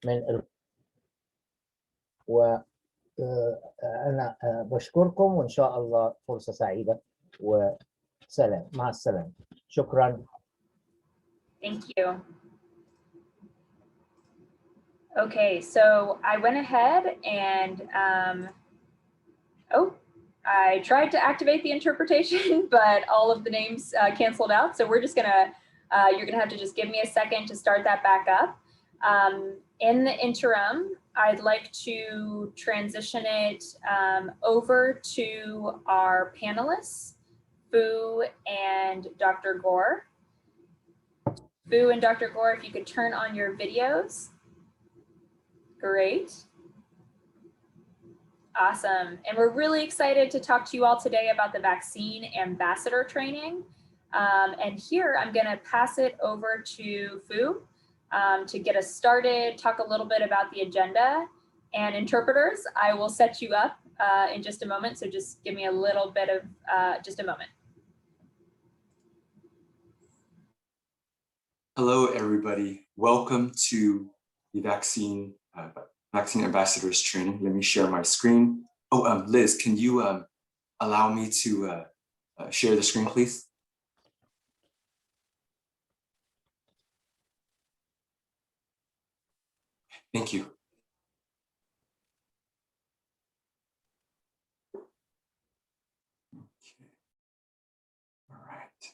من وأنا بشكركم، وإن شاء الله فرصة سعيدة وسلام. مع السلامة. شكرا. Thank you. Okay, so I went ahead and I tried to activate the interpretation, but all of the names canceled out. So we're just gonna, you're gonna have to just give me a second to start that back up. In the interim, I'd like to transition it over to our panelists, Fu and Dr. Gore. Fu and Dr. Gore, if you could turn on your videos. Great. Awesome. And we're really excited to talk to you all today about the vaccine ambassador training. And here I'm going to pass it over to Fu to get us started, talk a little bit about the agenda. And interpreters, I will set you up in just a moment. So just give me a little bit of just a moment. Hello, everybody. Welcome to the vaccine ambassadors training. Let me share my screen. Oh, Liz, can you allow me to share the screen, please? Thank you. Okay. All right.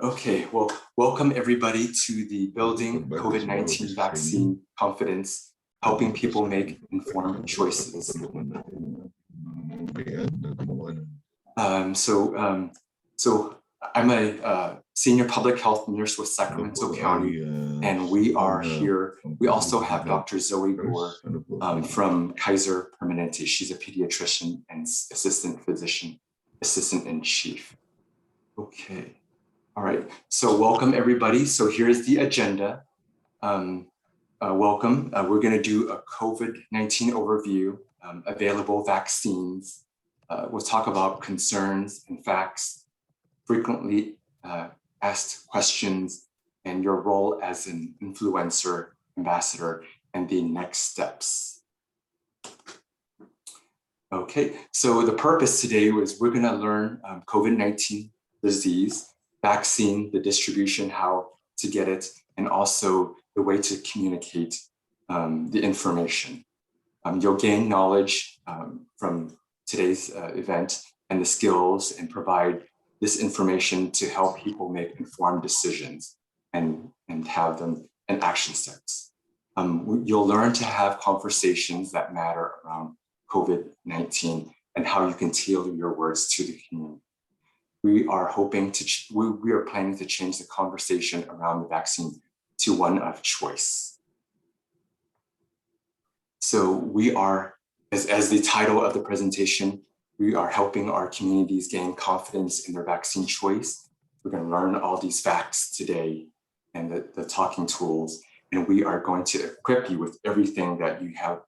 Okay, well, welcome everybody to the Building COVID-19 Vaccine Confidence, helping people make informed choices. So I'm a senior public health nurse with Sacramento County, and we are here. We also have Dr. Zoe Gore from Kaiser Permanente. She's a pediatrician and assistant physician, assistant in chief. Okay. All right, so welcome everybody. So here's the agenda. Welcome. We're going to do a COVID-19 overview, available vaccines. We'll talk about concerns and facts, frequently asked questions, and your role as an influencer, ambassador, and the next steps. Okay, so the purpose today was we're going to learn COVID-19 disease, vaccine, the distribution, how to get it, and also the way to communicate the information. You'll gain knowledge from today's event and the skills, and provide this information to help people make informed decisions and have them in action steps. You'll learn to have conversations that matter around COVID-19 and how you can tailor your words to the community. We are hoping to, we are planning to change the conversation around the vaccine to one of choice. So we are, as the title of the presentation, we are helping our communities gain confidence in their vaccine choice. We're going to learn all these facts today and the talking tools, and we are going to equip you with everything that you have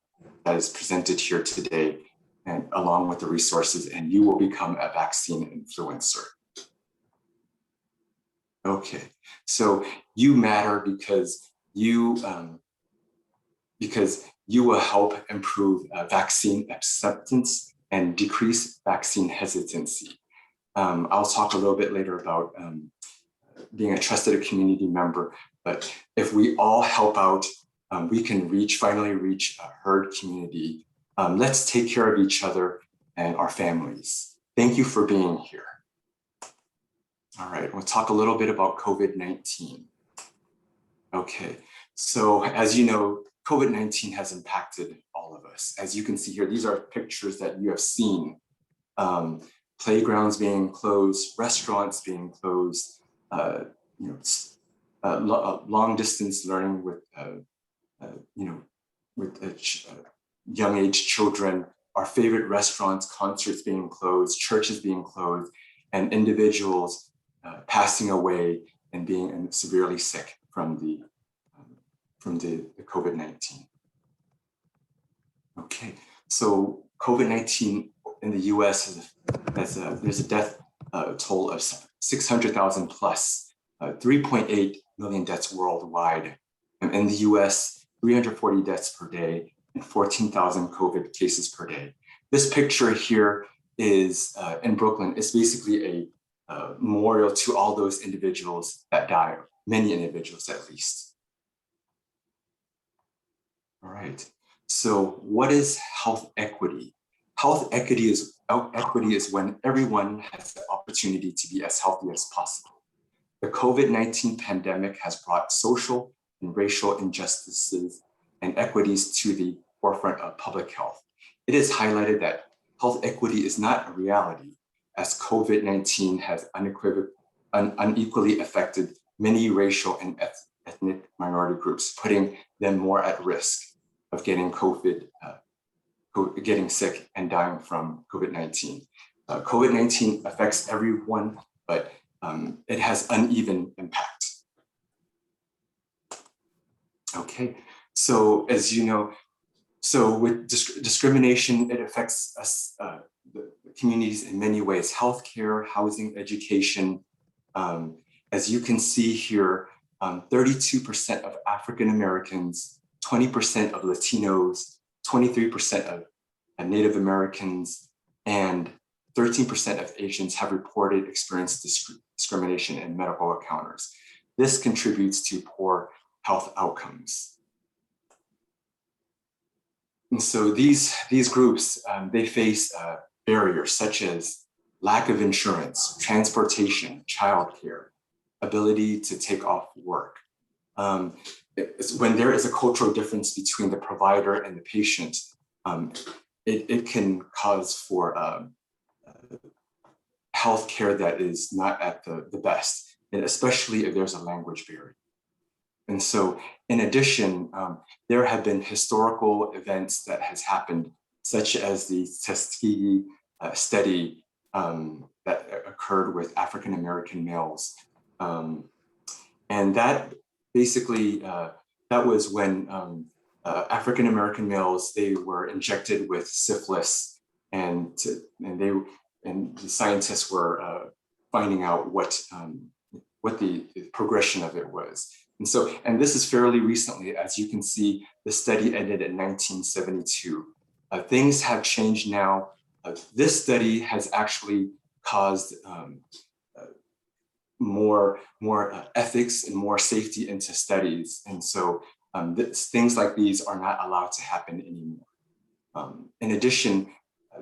that is presented here today, and along with the resources, and you will become a vaccine influencer. Okay, so you matter because you will help improve vaccine acceptance and decrease vaccine hesitancy. I'll talk a little bit later about being a trusted community member, but if we all help out, we can finally reach a herd community. Let's take care of each other and our families. Thank you for being here. All right, we'll talk a little bit about COVID-19. Okay, so as you know, COVID-19 has impacted all of us. As you can see here, these are pictures that you have seen. Playgrounds being closed, restaurants being closed, long distance learning with young age children, our favorite restaurants, concerts being closed, churches being closed, and individuals passing away and being severely sick from the COVID-19. Okay, so COVID-19 in the US there's a death toll of 600,000 plus, 3.8 million deaths worldwide. And in the US, 340 deaths per day and 14,000 COVID cases per day. This picture here is in Brooklyn. It's basically a memorial to all those individuals that died, many individuals at least. All right, so what is health equity? Health equity is when everyone has the opportunity to be as healthy as possible. The COVID-19 pandemic has brought social and racial injustices and equities to the forefront of public health. It is highlighted that health equity is not a reality, as COVID-19 has unequally affected many racial and ethnic minority groups, putting them more at risk of getting getting sick and dying from COVID-19. COVID-19 affects everyone, but it has uneven impact. Okay, so as you know, so with discrimination, it affects us, the communities in many ways: healthcare, housing, education. As you can see here, 32% of African Americans, 20% of Latinos, 23% of Native Americans, and 13% of Asians have reported experienced discrimination in medical encounters. This contributes to poor health outcomes. And so these groups, they face barriers such as lack of insurance, transportation, childcare, ability to take off work. When there is a cultural difference between the provider and the patient, it can cause for healthcare that is not at the best, and especially if there's a language barrier. And so in addition, there have been historical events that has happened, such as the Tuskegee study that occurred with African-American males. And that basically, that was when African-American males, they were injected with syphilis, and the scientists were finding out what the progression of it was. And this is fairly recently. As you can see, the study ended in 1972. Things have changed now. This study has actually caused more ethics and more safety into studies. And so things like these are not allowed to happen anymore. In addition,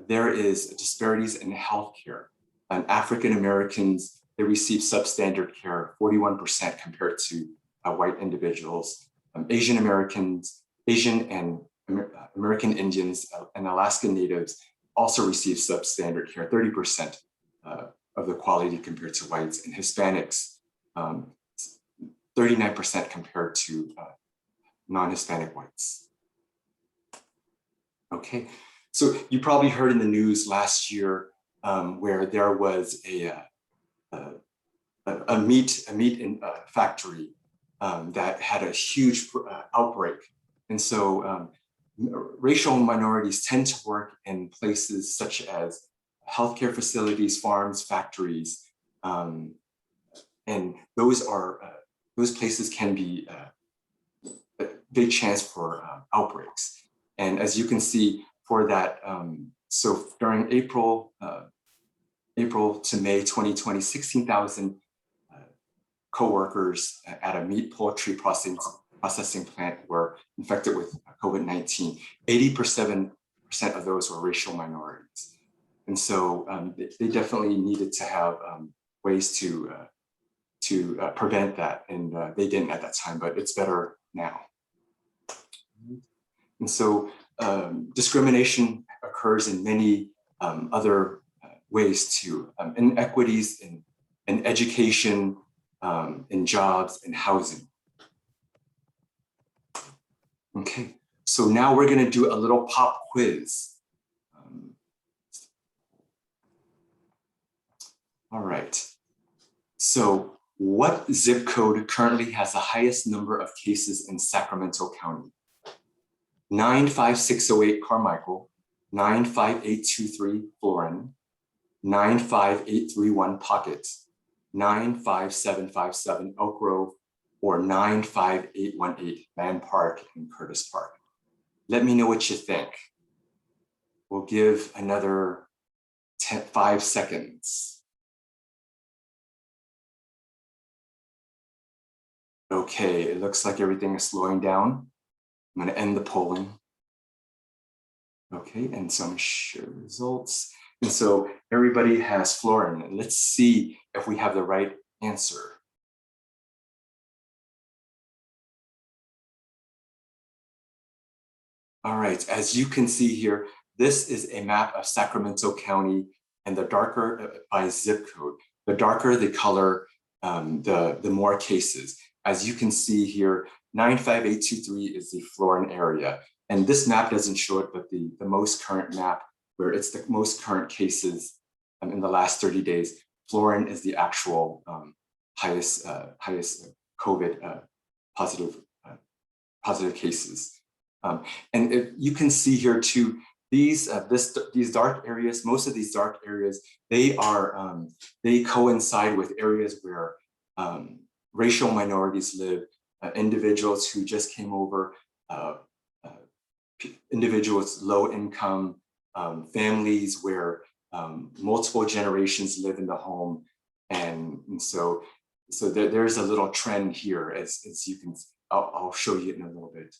there is disparities in healthcare. African Americans, they receive substandard care, 41% compared to white individuals. Asian Americans, Asian and American Indians and Alaskan Natives also receive substandard care, 30% of the quality compared to whites, and Hispanics, 39% compared to non-Hispanic whites. Okay, so you probably heard in the news last year where there was a meat factory that had a huge outbreak. And so racial minorities tend to work in places such as healthcare facilities, farms, factories, and those places can be a big chance for outbreaks. And as you can see for that, so during April to May 2020, 16,000 co-workers at a meat poultry processing plant were infected with COVID-19. 87% of those were racial minorities. And so they definitely needed to have ways to prevent that. And they didn't at that time, but it's better now. And so discrimination occurs in many other ways too, inequities in education, in jobs, and housing. Okay, so now we're gonna do a little pop quiz. All right, so what zip code currently has the highest number of cases in Sacramento County? 95608 Carmichael, 95823 Florin, 95831 Pocket, 95757 Elk Grove, or 95818 Land Park in Curtis Park. Let me know what you think. We'll give another 5 seconds. Okay, it looks like everything is slowing down. I'm going to end the polling. Okay, and so I'm going to share results. And so everybody has Florin. And let's see if we have the right answer. All right, as you can see here, this is a map of Sacramento County, and the darker by zip code, the darker the color, the more cases. As you can see here, 95823 is the Florin area. And this map doesn't show it, but the most current map, where it's the most current cases in the last 30 days, Florin is the actual highest COVID positive cases. And if you can see here too, these dark areas, most of these dark areas, they coincide with areas where racial minorities live, individuals who just came over, individuals low income, families where multiple generations live in the home, and so there's a little trend here, as you can. I'll show you in a little bit.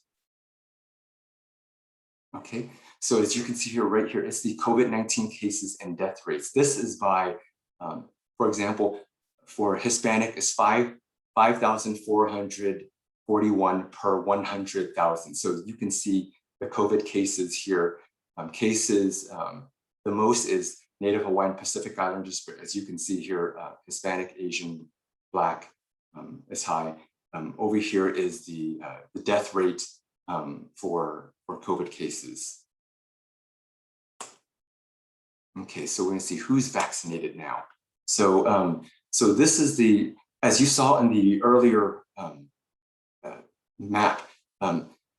Okay, so as you can see here, right here, it's the COVID-19 cases and death rates. This is by, for example, for Hispanic, it's 5,441 per 100,000. So you can see the COVID cases here. The most is Native Hawaiian Pacific Islanders, but as you can see here, Hispanic, Asian, Black is high. Over here is the death rate for COVID cases. Okay, so we're going to see who's vaccinated now. So so this is the, as you saw in the earlier map,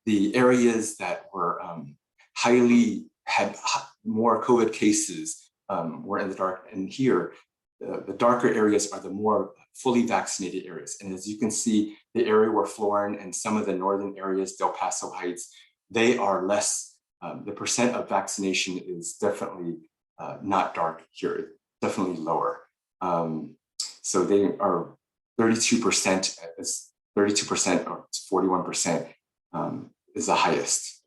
the areas that were had more COVID cases were in the dark, and here the darker areas are the more fully vaccinated areas. And as you can see, the area where Florin and some of the northern areas, Del Paso Heights, they are less, the percent of vaccination is definitely not dark here, definitely lower. So they are 32%, 32% or 41% is the highest.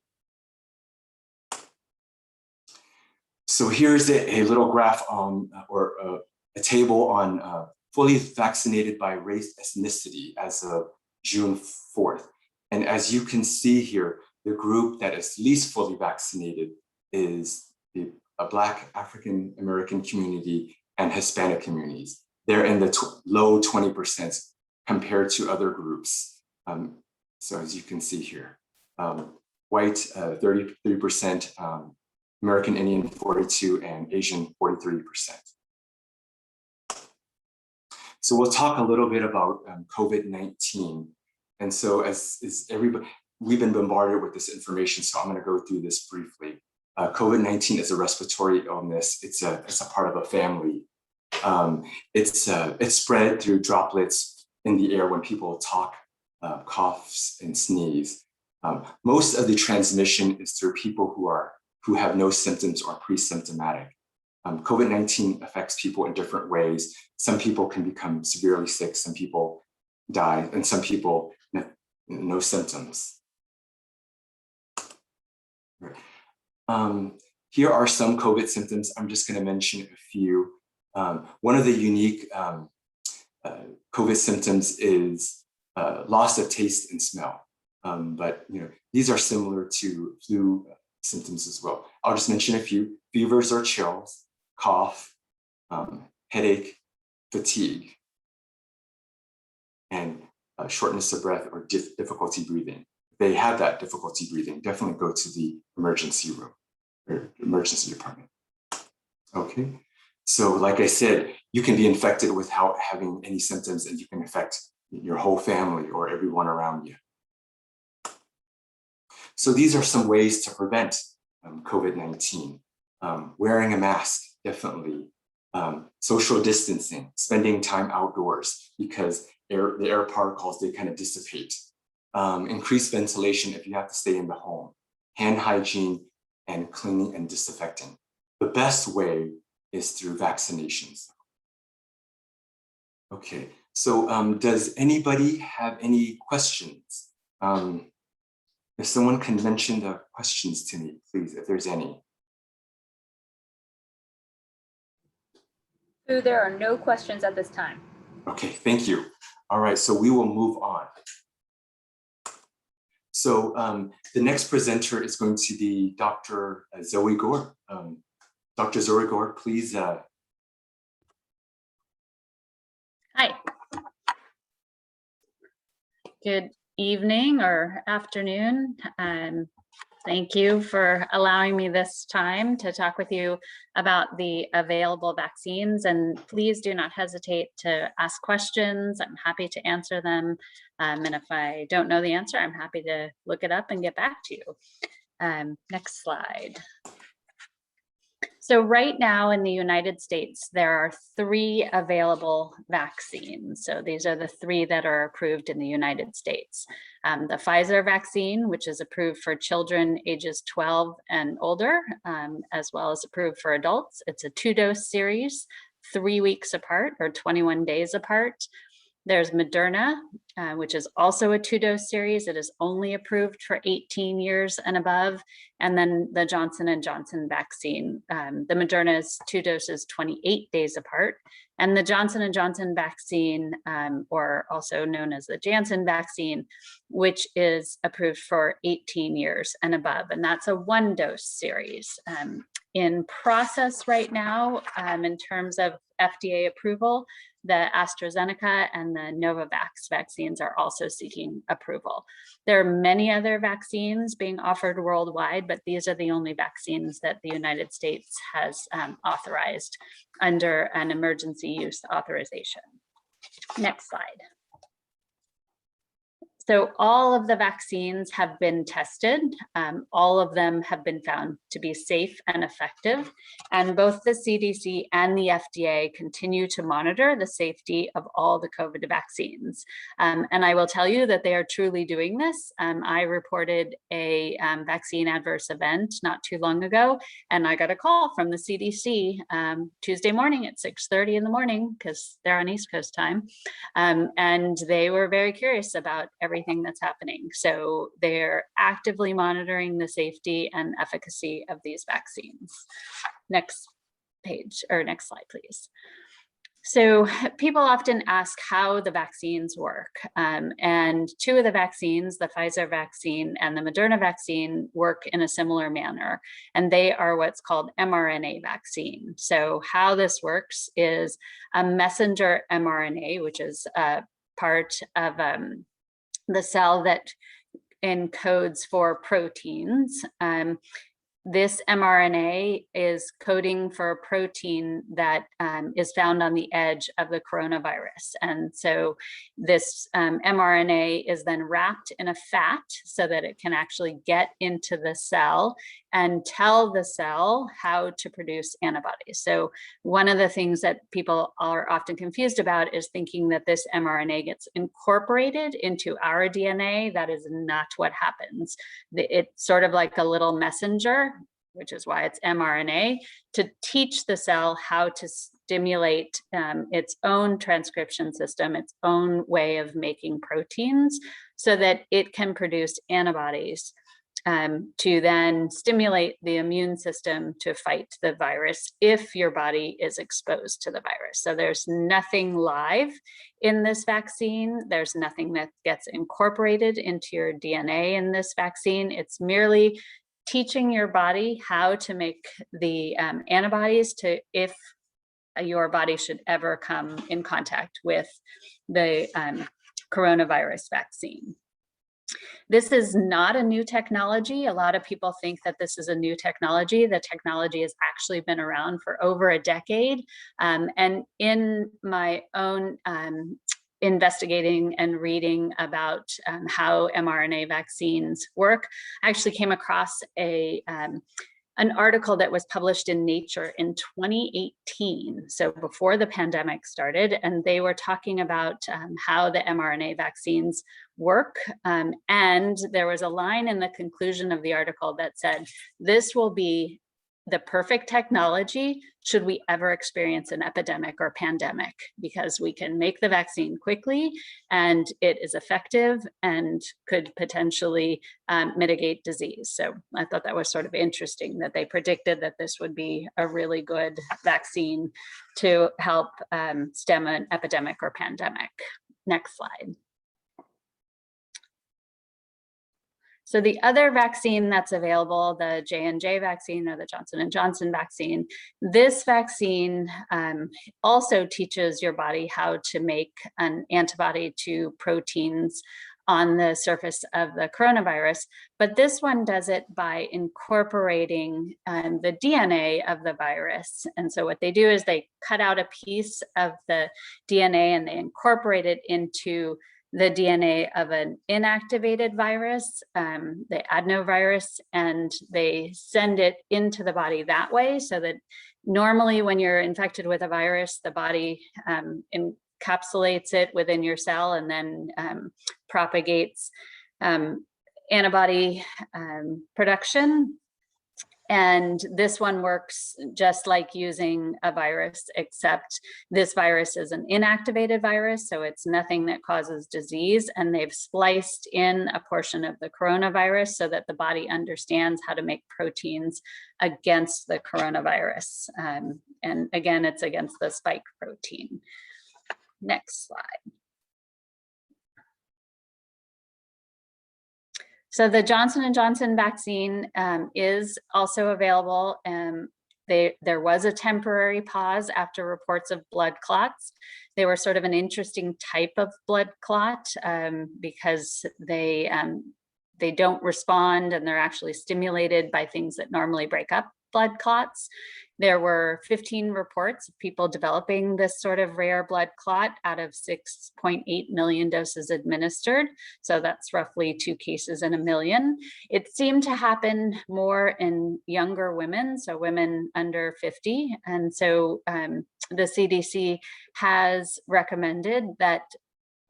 So here's a little graph on, or a table on fully vaccinated by race ethnicity as of June 4th. And as you can see here, the group that is least fully vaccinated is the Black African American community and Hispanic communities. They're in the low 20% compared to other groups. So as you can see here, white 33%, American Indian 42%, and Asian 43%. So we'll talk a little bit about COVID-19. And so as everybody, we've been bombarded with this information, so I'm going to go through this briefly. COVID-19 is a respiratory illness. It's a part of a family. It's spread through droplets in the air when people talk, coughs, and sneeze. Most of the transmission is through people who have no symptoms or pre-symptomatic. COVID-19 affects people in different ways. Some people can become severely sick, some people die, and some people no symptoms. Here are some COVID symptoms. I'm just going to mention a few. One of the unique COVID symptoms is loss of taste and smell. But these are similar to flu symptoms as well. I'll just mention a few: fevers or chills, cough, headache, fatigue, and shortness of breath or difficulty breathing. If they have that difficulty breathing, definitely go to the emergency room or emergency department. Okay, so like I said, you can be infected without having any symptoms, and you can infect your whole family or everyone around you. So these are some ways to prevent COVID-19. Wearing a mask, definitely. Social distancing, spending time outdoors, because the air particles, they kind of dissipate. Increased ventilation if you have to stay in the home. Hand hygiene and cleaning and disinfecting. The best way is through vaccinations. Okay, so does anybody have any questions? If someone can mention the questions to me, please, if there's any. So there are no questions at this time. Okay, thank you. All right, so we will move on. So the next presenter is going to be Dr. Zoe Gore. Dr. Zoe Gore, please. Hi. Good evening or afternoon. Thank you for allowing me this time to talk with you about the available vaccines, and please do not hesitate to ask questions. I'm happy to answer them. And if I don't know the answer, I'm happy to look it up and get back to you. Next slide. So right now in the United States, there are 3 available vaccines. So these are the 3 that are approved in the United States. The Kaiser vaccine, which is approved for children ages 12 and older, as well as approved for adults. It's a 2-dose series, 3 weeks apart or 21 days apart. There's Moderna, which is also a 2-dose series. It is only approved for 18 years and above. And then the Johnson & Johnson vaccine. The Moderna is 2 doses, 28 days apart. And the Johnson & Johnson vaccine, or also known as the Janssen vaccine, which is approved for 18 years and above. And that's a 1-dose series. In process right now, in terms of FDA approval, the AstraZeneca and the Novavax vaccines are also seeking approval. There are many other vaccines being offered worldwide, but these are the only vaccines that the United States has authorized under an emergency use authorization. Next slide. So all of the vaccines have been tested. All of them have been found to be safe and effective. And both the CDC and the FDA continue to monitor the safety of all the COVID vaccines. And I will tell you that they are truly doing this. I reported a vaccine adverse event not too long ago, and I got a call from the CDC Tuesday morning at 6:30 in the morning, because they're on East Coast time. And they were very curious about everything that's happening. So they're actively monitoring the safety and efficacy of these vaccines. Next page, or next slide, please. So people often ask how the vaccines work. And 2 of the vaccines, the Kaiser vaccine and the Moderna vaccine, work in a similar manner. And they are what's called mRNA vaccine. So how this works is a messenger mRNA, which is a part of the cell that encodes for proteins. This mRNA is coding for a protein that is found on the edge of the coronavirus. And so this mRNA is then wrapped in a fat so that it can actually get into the cell and tell the cell how to produce antibodies. So one of the things that people are often confused about is thinking that this mRNA gets incorporated into our DNA. That is not what happens. It's sort of like a little messenger, which is why it's mRNA, to teach the cell how to stimulate its own transcription system, its own way of making proteins, so that it can produce antibodies to then stimulate the immune system to fight the virus if your body is exposed to the virus. So there's nothing live in this vaccine. There's nothing that gets incorporated into your DNA in this vaccine. It's merely teaching your body how to make the antibodies to if your body should ever come in contact with the coronavirus vaccine. This is not a new technology. A lot of people think that this is a new technology. The technology has actually been around for over a decade. And in my own investigating and reading about how mRNA vaccines work, I actually came across a an article that was published in Nature in 2018, so before the pandemic started, and they were talking about how the mRNA vaccines work. And there was a line in the conclusion of the article that said, this will be the perfect technology should we ever experience an epidemic or pandemic, because we can make the vaccine quickly and it is effective and could potentially mitigate disease. So I thought that was sort of interesting that they predicted that this would be a really good vaccine to help stem an epidemic or pandemic. Next slide. So the other vaccine that's available, the J&J vaccine or the Johnson & Johnson vaccine, this vaccine also teaches your body how to make an antibody to proteins on the surface of the coronavirus, but this one does it by incorporating the DNA of the virus. And so what they do is they cut out a piece of the DNA and they incorporate it into the DNA of an inactivated virus, the adenovirus, and they send it into the body that way, so that normally when you're infected with a virus, the body encapsulates it within your cell and then propagates antibody production. And this one works just like using a virus, except this virus is an inactivated virus, so it's nothing that causes disease. And they've spliced in a portion of the coronavirus so that the body understands how to make proteins against the coronavirus. And again, it's against the spike protein. Next slide. So the Johnson & Johnson vaccine is also available. There was a temporary pause after reports of blood clots. They were sort of an interesting type of blood clot because they don't respond and they're actually stimulated by things that normally break up blood clots. There were 15 reports of people developing this sort of rare blood clot out of 6.8 million doses administered. So that's roughly 2 cases in a million. It seemed to happen more in younger women, so women under 50. And so the CDC has recommended that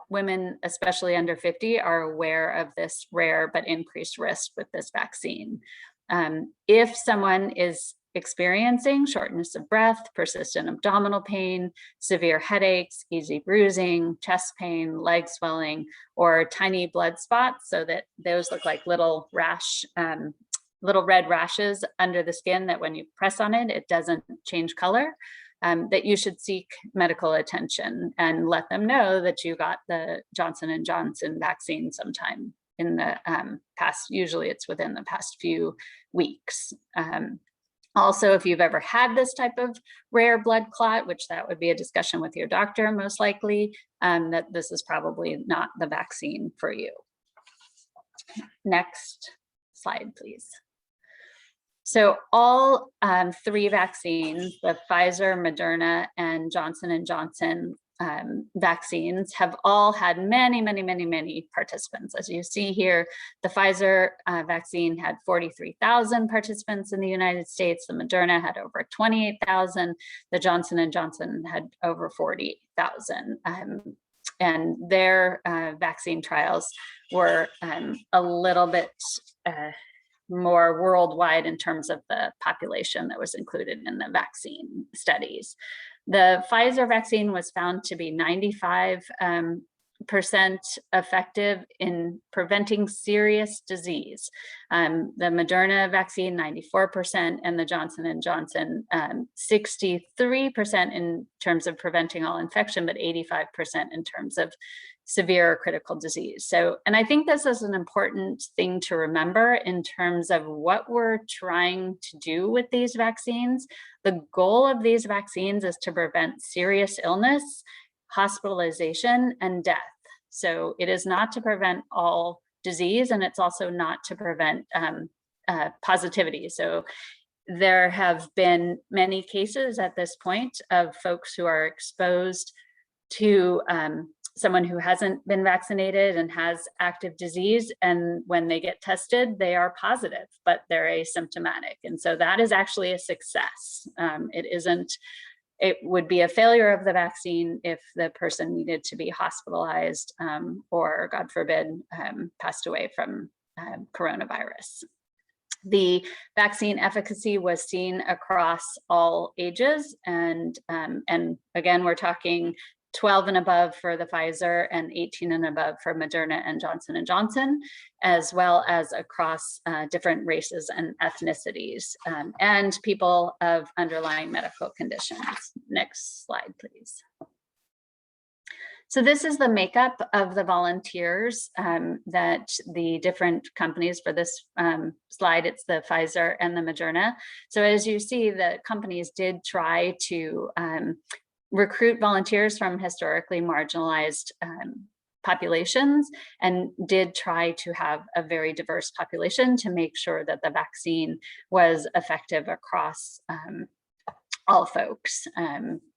women, especially under 50, are aware of this rare but increased risk with this vaccine. If someone is experiencing shortness of breath, persistent abdominal pain, severe headaches, easy bruising, chest pain, leg swelling, or tiny blood spots, so that those look like little red rashes under the skin that when you press on it, it doesn't change color, that you should seek medical attention and let them know that you got the Johnson & Johnson vaccine sometime in the past. Usually it's within the past few weeks. Also, if you've ever had this type of rare blood clot, which that would be a discussion with your doctor most likely, that this is probably not the vaccine for you. Next slide, please. So all 3 vaccines, the Pfizer, Moderna, and Johnson & Johnson vaccines have all had many participants. As you see here, the Pfizer vaccine had 43,000 participants in the United States. The Moderna had over 28,000. The Johnson & Johnson had over 40,000. And their vaccine trials were a little bit more worldwide in terms of the population that was included in the vaccine studies. The Pfizer vaccine was found to be 95% effective in preventing serious disease. The Moderna vaccine, 94%, and the Johnson & Johnson, 63% in terms of preventing all infection, but 85% in terms of severe or critical disease. So, and I think this is an important thing to remember in terms of what we're trying to do with these vaccines. The goal of these vaccines is to prevent serious illness, hospitalization, and death. So it is not to prevent all disease, and it's also not to prevent positivity. So there have been many cases at this point of folks who are exposed to someone who hasn't been vaccinated and has active disease, and when they get tested, they are positive, but they're asymptomatic. And so that is actually a success. It would be a failure of the vaccine if the person needed to be hospitalized or, God forbid, passed away from coronavirus. The vaccine efficacy was seen across all ages, and again, we're talking 12 and above for the Pfizer and 18 and above for Moderna and Johnson & Johnson, as well as across different races and ethnicities, and people of underlying medical conditions. Next slide, please. So this is the makeup of the volunteers that the different companies for this slide, it's the Pfizer and the Moderna. So as you see, the companies did try to recruit volunteers from historically marginalized populations, and did try to have a very diverse population to make sure that the vaccine was effective across all folks.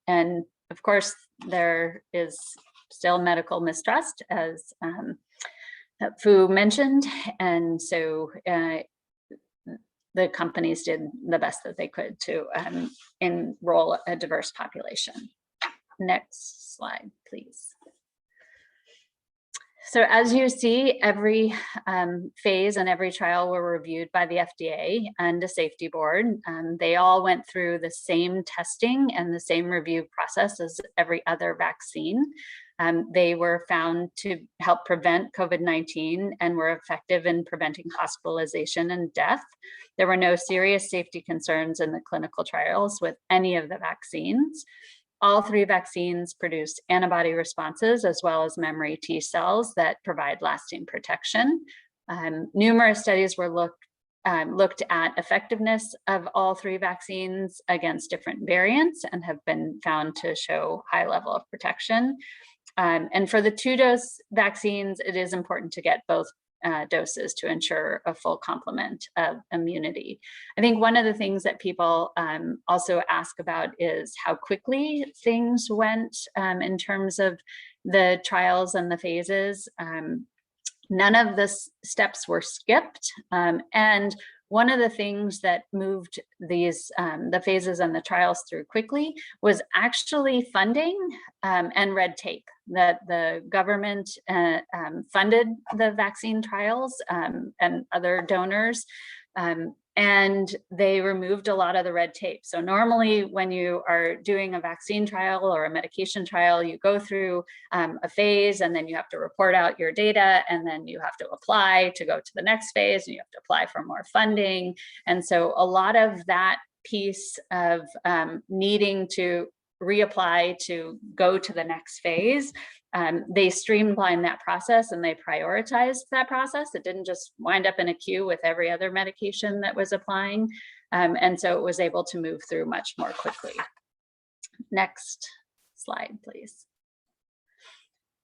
And of course, there is still medical mistrust, as Fu mentioned, and so the companies did the best that they could to enroll a diverse population. Next slide, please. So as you see, every phase and every trial were reviewed by the FDA and a safety board. They all went through the same testing and the same review process as every other vaccine. They were found to help prevent COVID-19 and were effective in preventing hospitalization and death. There were no serious safety concerns in the clinical trials with any of the vaccines. All three vaccines produce antibody responses as well as memory T cells that provide lasting protection. Numerous studies were looked at effectiveness of all three vaccines against different variants and have been found to show high level of protection. And for the 2-dose vaccines, it is important to get both doses to ensure a full complement of immunity. I think one of the things that people also ask about is how quickly things went in terms of the trials and the phases. None of the steps were skipped, and one of the things that moved these the phases and the trials through quickly was actually funding and red tape. That the government funded the vaccine trials and other donors, and they removed a lot of the red tape. So normally when you are doing a vaccine trial or a medication trial, you go through a phase and then you have to report out your data, and then you have to apply to go to the next phase, and you have to apply for more funding. And so a lot of that piece of needing to reapply to go to the next phase, they streamlined that process and they prioritized that process. It didn't just wind up in a queue with every other medication that was applying. And so it was able to move through much more quickly. Next slide, please.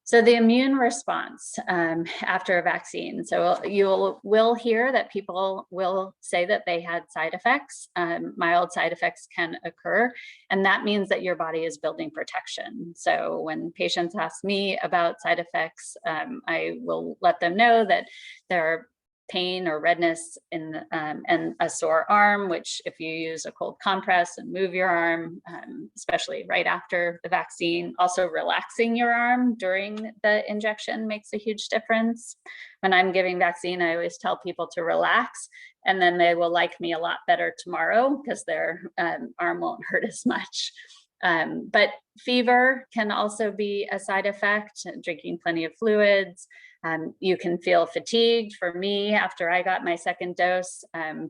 So the immune response after a vaccine. So you will hear that people will say that they had side effects. Mild side effects can occur, and that means that your body is building protection. So when patients ask me about side effects, I will let them know that there are pain or redness in and a sore arm, which if you use a cold compress and move your arm, especially right after the vaccine, also relaxing your arm during the injection makes a huge difference. When I'm giving vaccine, I always tell people to relax, and then they will like me a lot better tomorrow because their arm won't hurt as much. But fever can also be a side effect, drinking plenty of fluids. You can feel fatigued. For me, after I got my second dose,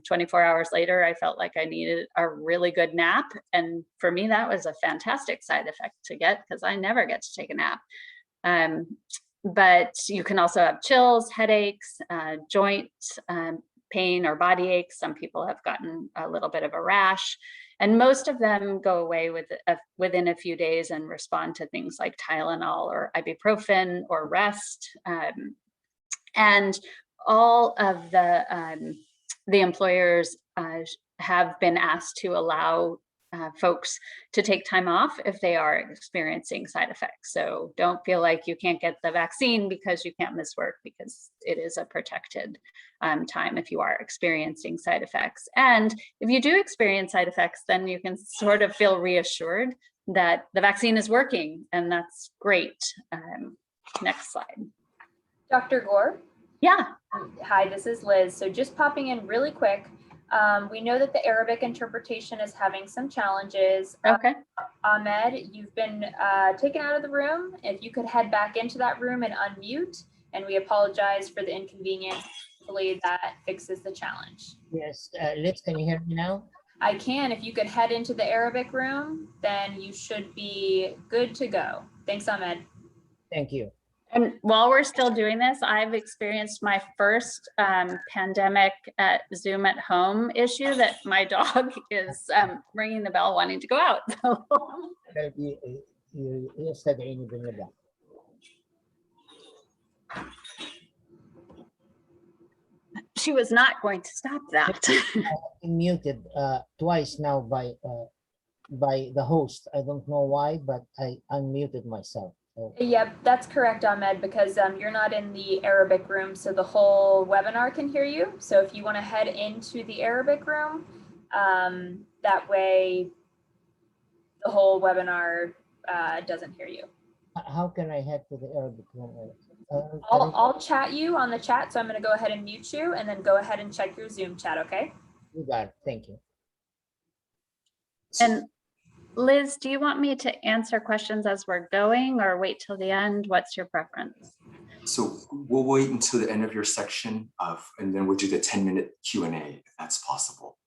24 hours later, I felt like I needed a really good nap. And for me, that was a fantastic side effect to get because I never get to take a nap. But you can also have chills, headaches, joint pain or body aches. Some people have gotten a little bit of a rash. And most of them go away within a few days and respond to things like Tylenol or ibuprofen or rest. And all of the employers have been asked to allow folks to take time off if they are experiencing side effects. So don't feel like you can't get the vaccine because you can't miss work, because it is a protected time if you are experiencing side effects. And if you do experience side effects, then you can sort of feel reassured that the vaccine is working, and that's great. Next slide. Dr. Gore? Yeah. Hi, this is Liz. So just popping in really quick. We know that the Arabic interpretation is having some challenges. Okay. Ahmed, you've been taken out of the room. If you could head back into that room and unmute, and we apologize for the inconvenience. Hopefully that fixes the challenge. Yes, Liz, can you hear me now? I can. If you could head into the Arabic room, then you should be good to go. Thanks, Ahmed. Thank you. And while we're still doing this, I've experienced my first pandemic at Zoom at home issue that my dog is ringing the bell wanting to go out. يستدعيني بالنداء. She was not going to stop that. I've been muted twice now by the host. I don't know why, but I unmuted myself. So. Yep, that's correct, Ahmed, because you're not in the Arabic room, so the whole webinar can hear you. So if you want to head into the Arabic room, that way the whole webinar doesn't hear you. How can I head to the Arabic room? I'll chat you on the chat, so I'm going to go ahead and mute you, and then go ahead and check your Zoom chat, okay? You got it. Thank you. And Liz, do you want me to answer questions as we're going, or wait till the end? What's your preference? So we'll wait until the end of your section and then we'll do the 10-minute Q&A if that's possible.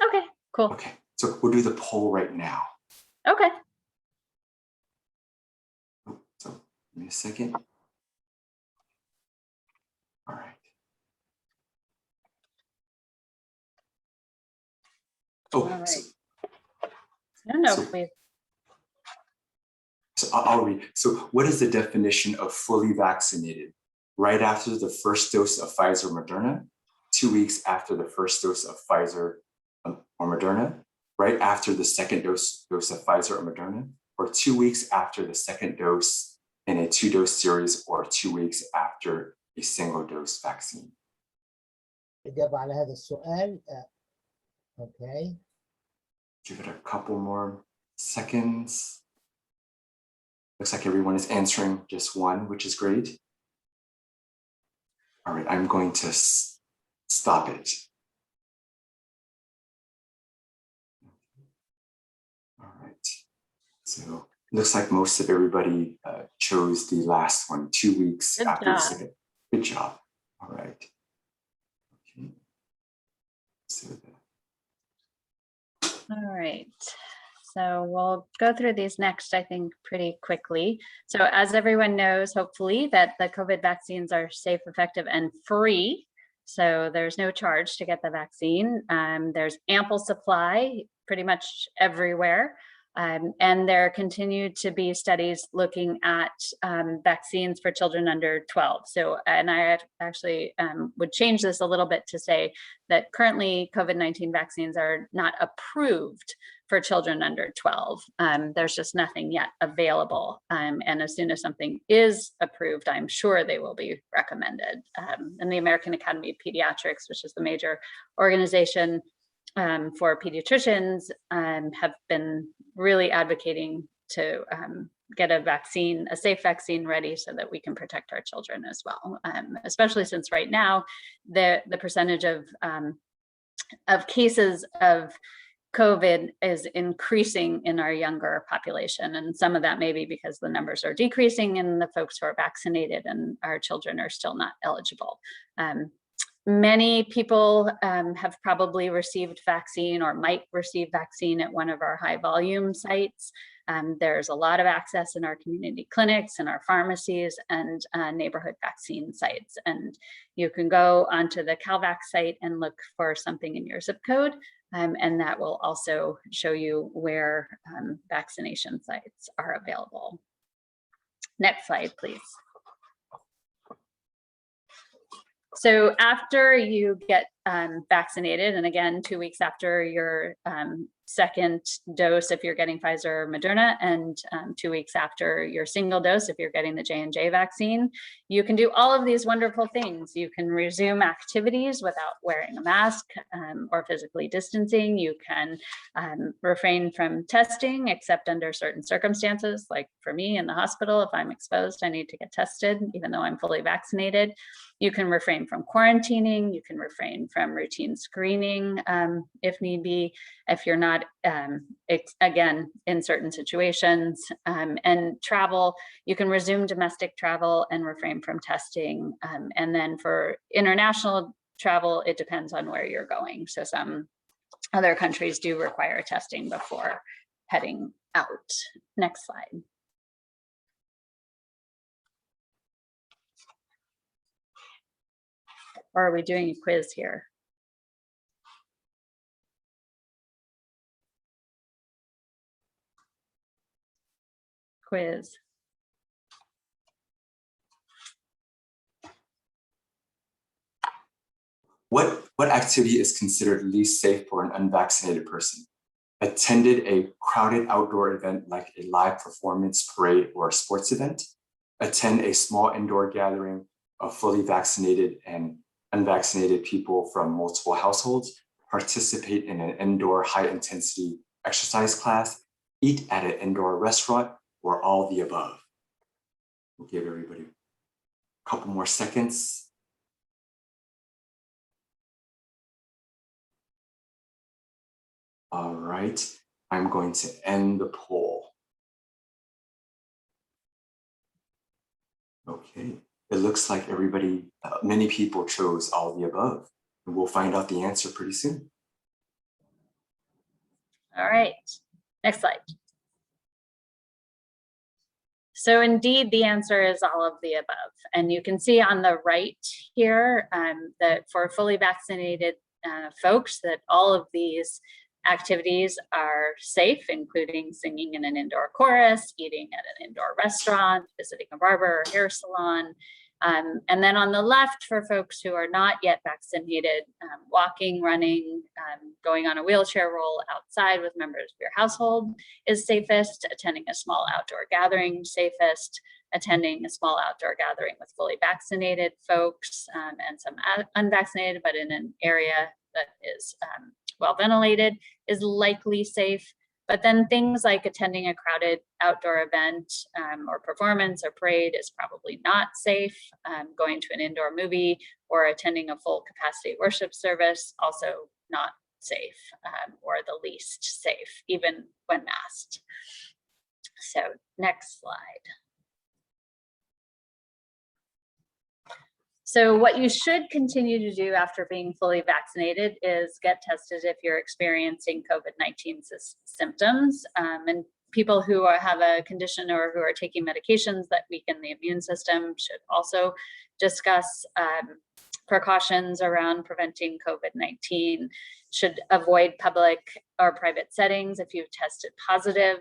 Okay, cool. Okay, so we'll do the poll right now. Okay. So give me a second. All right. Oh, All right. so, No, please. So I'll read. So what is the definition of fully vaccinated? Right after the first dose of Pfizer or Moderna, 2 weeks after the first dose of Pfizer or Moderna, right after the second dose of Pfizer or Moderna, or 2 weeks after the second dose in a 2-dose series, or 2 weeks after a single-dose vaccine. إجابة على هذا السؤال. Okay. Give it a couple more seconds. Looks like everyone is answering just one, which is great. All right, I'm going to stop it. All right, so it looks like most of everybody chose the last one, 2 weeks Good after the job. second. Good job. All right. Okay. So All right. So we'll go through these next, I think, pretty quickly. So as everyone knows, hopefully, that the COVID vaccines are safe, effective, and free. So there's no charge to get the vaccine. There's ample supply pretty much everywhere. And there continue to be studies looking at vaccines for children under 12. So, and I actually would change this a little bit to say that currently COVID-19 vaccines are not approved for children under 12. There's just nothing yet available. And as soon as something is approved, I'm sure they will be recommended. And the American Academy of Pediatrics, which is the major organization for pediatricians, have been really advocating to get a vaccine, a safe vaccine ready so that we can protect our children as well. Especially since right now, the percentage of cases of COVID is increasing in our younger population. And some of that may be because the numbers are decreasing in the folks who are vaccinated and our children are still not eligible. Many people have probably received vaccine or might receive vaccine at one of our high volume sites. There's a lot of access in our community clinics and our pharmacies and neighborhood vaccine sites. And you can go onto the CalVac site and look for something in your zip code. And that will also show you where vaccination sites are available. Next slide, please. So after you get vaccinated, and again, 2 weeks after your second dose if you're getting Pfizer or Moderna, and 2 weeks after your single dose if you're getting the J&J vaccine. You can do all of these wonderful things. You can resume activities without wearing a mask or physically distancing. You can refrain from testing except under certain circumstances, like for me in the hospital, if I'm exposed, I need to get tested even though I'm fully vaccinated. You can refrain from quarantining. You can refrain from routine screening if need be, if you're not, again, in certain situations. And travel, you can resume domestic travel and refrain from testing. And then for international travel, it depends on where you're going. So some other countries do require testing before heading out. Next slide. Or are we doing a quiz here? Quiz. What activity is considered least safe for an unvaccinated person? Attended a crowded outdoor event like a live performance, parade, or a sports event? Attend a small indoor gathering of fully vaccinated and unvaccinated people from multiple households? Participate in an indoor high-intensity exercise class? Eat at an indoor restaurant? Or all the above? We'll give everybody a couple more seconds. All right, I'm going to end the poll. Okay, it looks like everybody, many people chose all the above. And we'll find out the answer pretty soon. All right, next slide. So indeed, the answer is all of the above. And you can see on the right here that for fully vaccinated folks, that all of these activities are safe, including singing in an indoor chorus, eating at an indoor restaurant, visiting a barber or hair salon. And then on the left, for folks who are not yet vaccinated, walking, running, going on a wheelchair roll outside with members of your household is safest, attending a small outdoor gathering safest, attending a small outdoor gathering with fully vaccinated folks and some unvaccinated, but in an area that is well ventilated is likely safe. But then things like attending a crowded outdoor event or performance or parade is probably not safe. Going to an indoor movie or attending a full capacity worship service, also not safe or the least safe, even when masked. So next slide. So what you should continue to do after being fully vaccinated is get tested if you're experiencing COVID-19 symptoms. And people who have a condition or who are taking medications that weaken the immune system should also discuss precautions around preventing COVID-19, should avoid public or private settings if you've tested positive,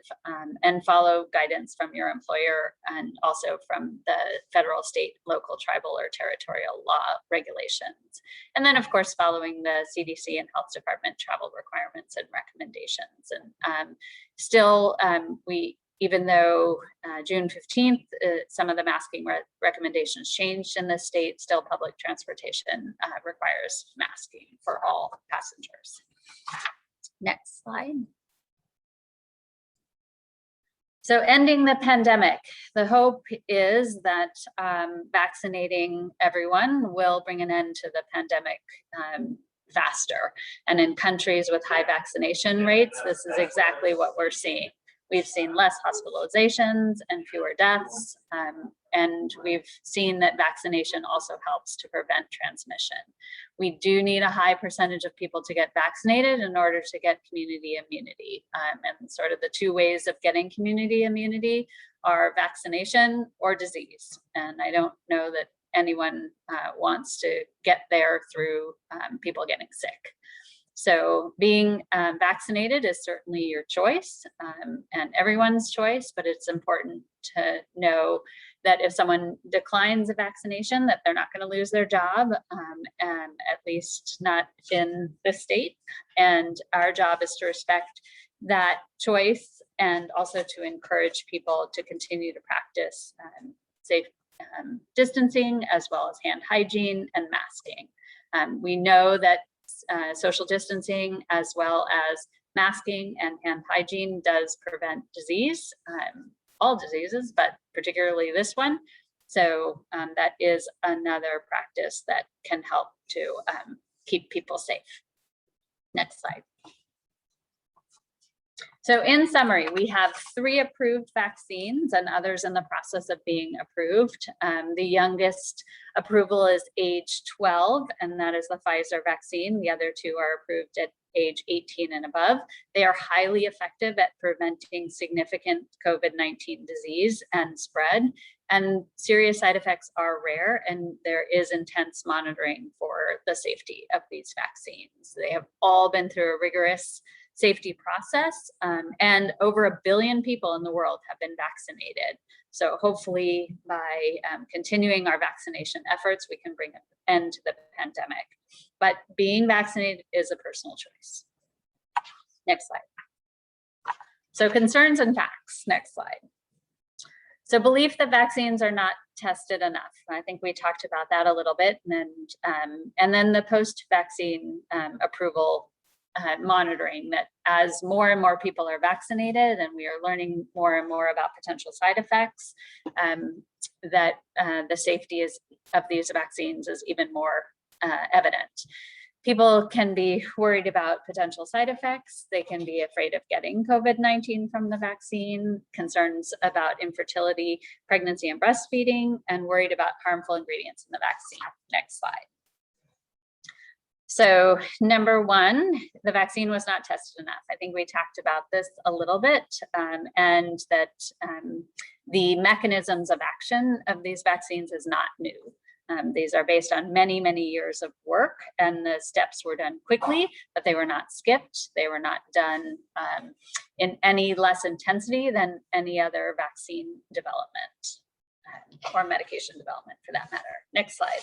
and follow guidance from your employer and also from the federal, state, local, tribal, or territorial law regulations. And then, of course, following the CDC and Health Department travel requirements and recommendations. And still, even though June 15th, some of the masking recommendations changed in the state, still public transportation requires masking for all passengers. Next slide. So ending the pandemic, the hope is that vaccinating everyone will bring an end to the pandemic faster. And in countries with high vaccination rates, this is exactly what we're seeing. We've seen less hospitalizations and fewer deaths, and we've seen that vaccination also helps to prevent transmission. We do need a high percentage of people to get vaccinated in order to get community immunity. And sort of the two ways of getting community immunity are vaccination or disease. And I don't know that anyone wants to get there through people getting sick. So being vaccinated is certainly your choice and everyone's choice, but it's important to know that if someone declines a vaccination, that they're not going to lose their job, and at least not in this state. And our job is to respect that choice and also to encourage people to continue to practice safe distancing, as well as hand hygiene and masking. We know that social distancing, as well as masking and hand hygiene, does prevent disease, all diseases, but particularly this one. So that is another practice that can help to keep people safe. Next slide. So in summary, we have 3 approved vaccines and others in the process of being approved. The youngest approval is age 12, and that is the Kaiser vaccine. The other 2 are approved at age 18 and above. They are highly effective at preventing significant COVID-19 disease and spread, and serious side effects are rare, and there is intense monitoring for the safety of these vaccines. They have all been through a rigorous safety process, and over 1 billion people in the world have been vaccinated. So hopefully by continuing our vaccination efforts, we can bring an end to the pandemic. But being vaccinated is a personal choice. Next slide. So concerns and facts, next slide. So belief that vaccines are not tested enough. I think we talked about that a little bit, and then the post-vaccine approval monitoring, that as more and more people are vaccinated and we are learning more and more about potential side effects, that the safety of these vaccines is even more evident. People can be worried about potential side effects. They can be afraid of getting COVID-19 from the vaccine, concerns about infertility, pregnancy, and breastfeeding, and worried about harmful ingredients in the vaccine. Next slide. So number 1, the vaccine was not tested enough. I think we talked about this a little bit, and that the mechanisms of action of these vaccines is not new. These are based on many, many years of work, and the steps were done quickly, but they were not skipped. They were not done in any less intensity than any other vaccine development or medication development for that matter. Next slide.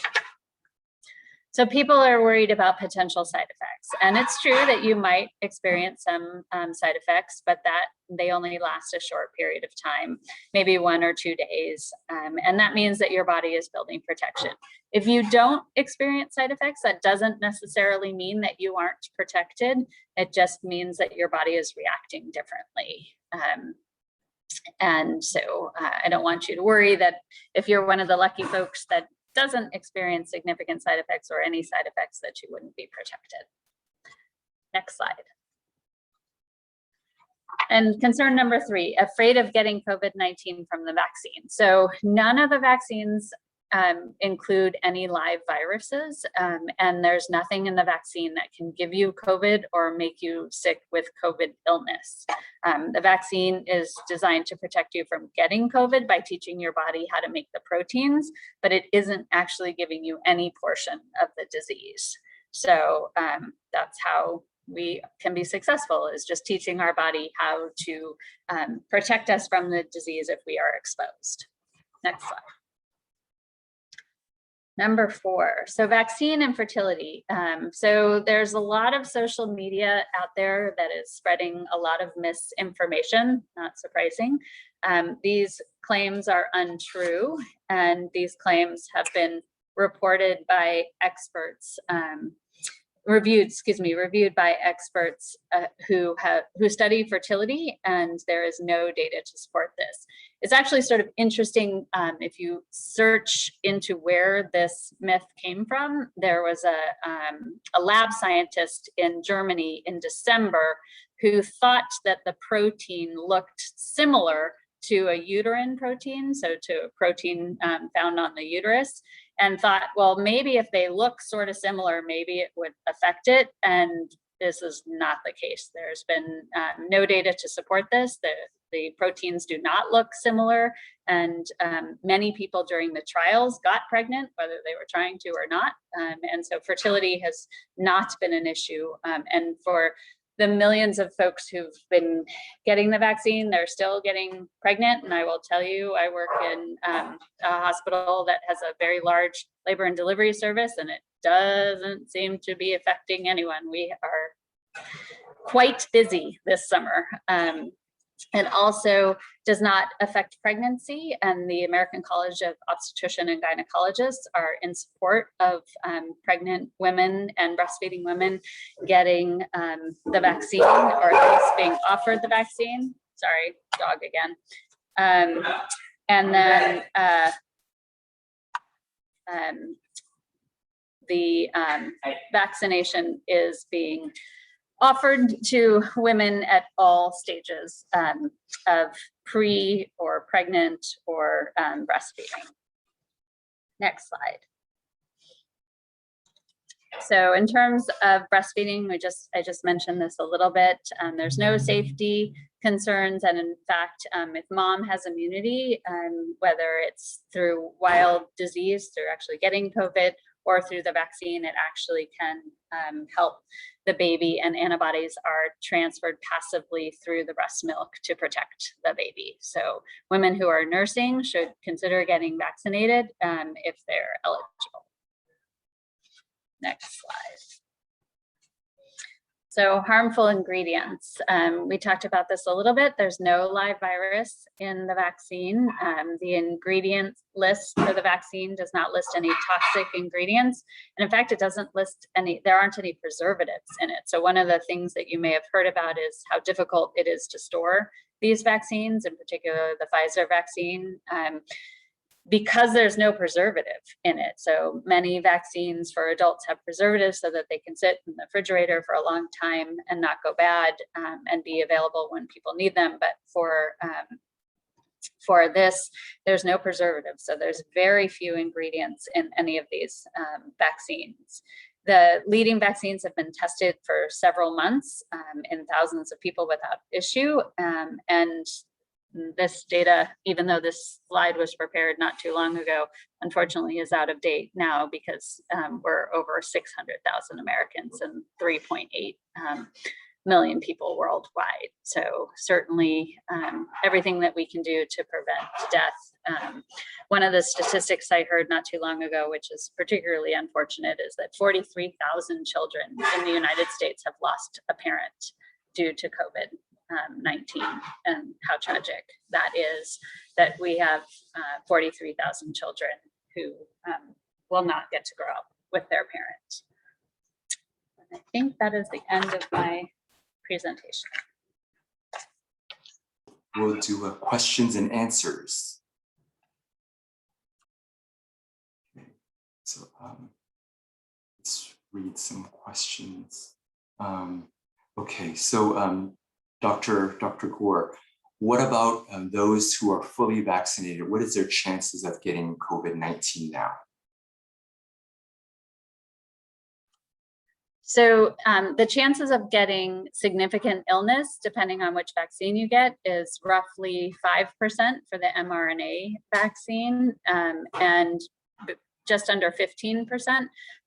So people are worried about potential side effects, and it's true that you might experience some side effects, but that they only last a short period of time, maybe 1 or 2 days, and that means that your body is building protection. If you don't experience side effects, that doesn't necessarily mean that you aren't protected. It just means that your body is reacting differently. And so I don't want you to worry that if you're one of the lucky folks that doesn't experience significant side effects or any side effects, that you wouldn't be protected. Next slide. And concern number 3, afraid of getting COVID-19 from the vaccine. So none of the vaccines include any live viruses, and there's nothing in the vaccine that can give you COVID or make you sick with COVID illness. The vaccine is designed to protect you from getting COVID by teaching your body how to make the proteins, but it isn't actually giving you any portion of the disease. So that's how we can be successful, is just teaching our body how to protect us from the disease if we are exposed. Next slide. Number 4, so vaccine and fertility. So there's a lot of social media out there that is spreading a lot of misinformation, not surprising. These claims are untrue, and these claims have been reported by experts, reviewed by experts who study fertility, and there is no data to support this. It's actually sort of interesting if you search into where this myth came from. There was a lab scientist in Germany in December who thought that the protein looked similar to a uterine protein, so to a protein found on the uterus, and thought, well, maybe if they look sort of similar, maybe it would affect it. And this is not the case. There's been no data to support this. The proteins do not look similar, and many people during the trials got pregnant, whether they were trying to or not. And so fertility has not been an issue. And for the millions of folks who've been getting the vaccine, they're still getting pregnant. And I will tell you, I work in a hospital that has a very large labor and delivery service, and it doesn't seem to be affecting anyone. We are quite busy this summer. It also does not affect pregnancy, and the American College of Obstetrician and Gynecologists are in support of pregnant women and breastfeeding women getting the vaccine, or at least being offered the vaccine. Sorry, dog again. And then the vaccination is being offered to women at all stages of pre or pregnant or breastfeeding. Next slide. So in terms of breastfeeding, I just mentioned this a little bit. There's no safety concerns, and in fact, if mom has immunity, whether it's through wild disease, through actually getting COVID, or through the vaccine, it actually can help the baby, and antibodies are transferred passively through the breast milk to protect the baby. So women who are nursing should consider getting vaccinated if they're eligible. Next slide. So harmful ingredients. We talked about this a little bit. There's no live virus in the vaccine. The ingredient list for the vaccine does not list any toxic ingredients. And in fact, it doesn't list any, there aren't any preservatives in it. So one of the things that you may have heard about is how difficult it is to store these vaccines, in particular the Kaiser vaccine, because there's no preservative in it. So many vaccines for adults have preservatives so that they can sit in the refrigerator for a long time and not go bad and be available when people need them. But for this, there's no preservative. So there's very few ingredients in any of these vaccines. The leading vaccines have been tested for several months in thousands of people without issue. And this data, even though this slide was prepared not too long ago, unfortunately is out of date now because we're over 600,000 Americans and 3.8 million people worldwide. So certainly everything that we can do to prevent death. One of the statistics I heard not too long ago, which is particularly unfortunate, is that 43,000 children in the United States have lost a parent due to COVID-19, and how tragic that is, that we have 43,000 children who will not get to grow up with their parents. And I think that is the end of my presentation. We'll do questions and answers. Okay. So let's read some questions. Okay, so Dr. Gore, what about those who are fully vaccinated? What is their chances of getting COVID-19 now? So the chances of getting significant illness, depending on which vaccine you get, is roughly 5% for the mRNA vaccine and just under 15%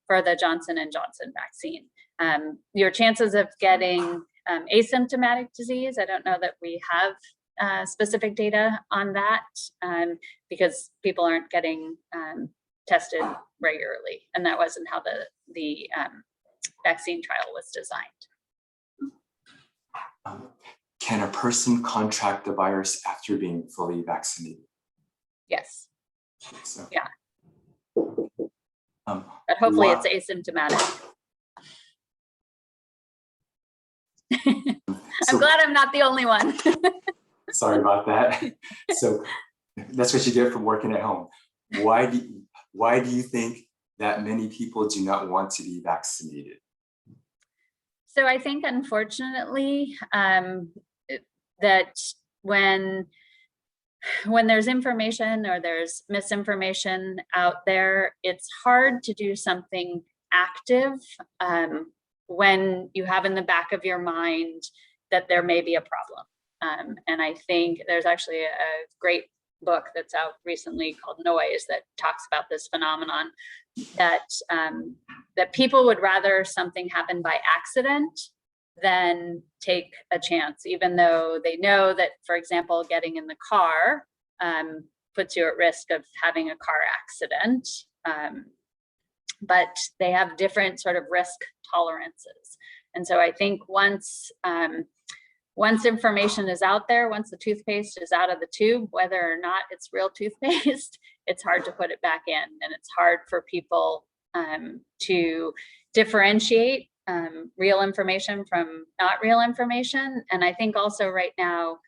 for the Johnson & Johnson vaccine. Your chances of getting asymptomatic disease, I don't know that we have specific data on that because people aren't getting tested regularly, and that wasn't how the vaccine trial was designed. Can a person contract the virus after being fully vaccinated? Yes. So, yeah. But hopefully it's asymptomatic. I'm glad I'm not the only one. Sorry about that. So that's what you get from working at home. Why do you think that many people do not want to be vaccinated? So I think, unfortunately, that when there's information or there's misinformation out there, it's hard to do something active when you have in the back of your mind that there may be a problem. And I think there's actually a great book that's out recently called Noise that talks about this phenomenon, that that people would rather something happen by accident then take a chance, even though they know that, for example, getting in the car puts you at risk of having a car accident. But they have different sort of risk tolerances. And so I think once information is out there, once the toothpaste is out of the tube, whether or not it's real toothpaste, it's hard to put it back in. And it's hard for people to differentiate real information from not real information. And I think also right now,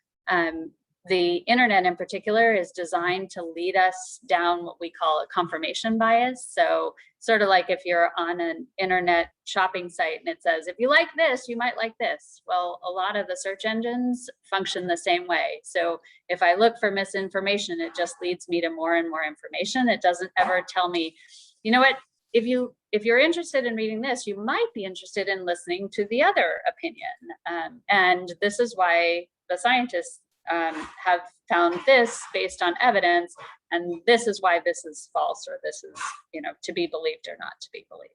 the internet in particular is designed to lead us down what we call a confirmation bias. So sort of like if you're on an internet shopping site and it says, if you like this, you might like this. Well, a lot of the search engines function the same way. So if I look for misinformation, it just leads me to more and more information. It doesn't ever tell me, you know what, if you're interested in reading this, you might be interested in listening to the other opinion. And this is why the scientists have found this based on evidence, and this is why this is false, or this is, you know, to be believed or not to be believed.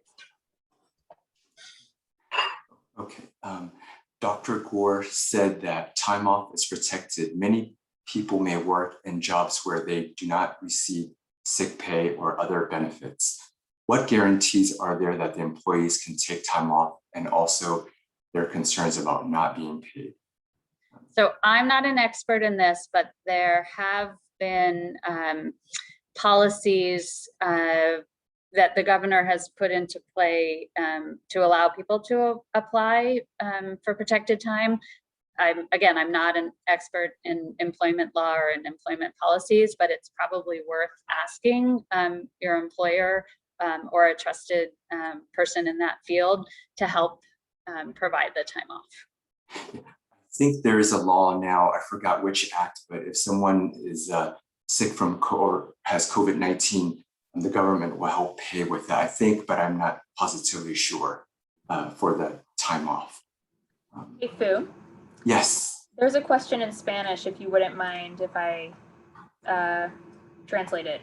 Okay, Dr. Gore said that time off is protected. Many people may work in jobs where they do not receive sick pay or other benefits. What guarantees are there that the employees can take time off, and also their concerns about not being paid? So I'm not an expert in this, but there have been policies that the governor has put into play to allow people to apply for protected time. I'm not an expert in employment law or in employment policies, but it's probably worth asking your employer or a trusted person in that field to help provide the time off. I think there is a law now, I forgot which act, but if someone is sick from or has COVID-19, the government will help pay with that, I think, but I'm not positively sure for the time off. Hey, Fu. Yes. There's a question in Spanish, if you wouldn't mind if I translate it.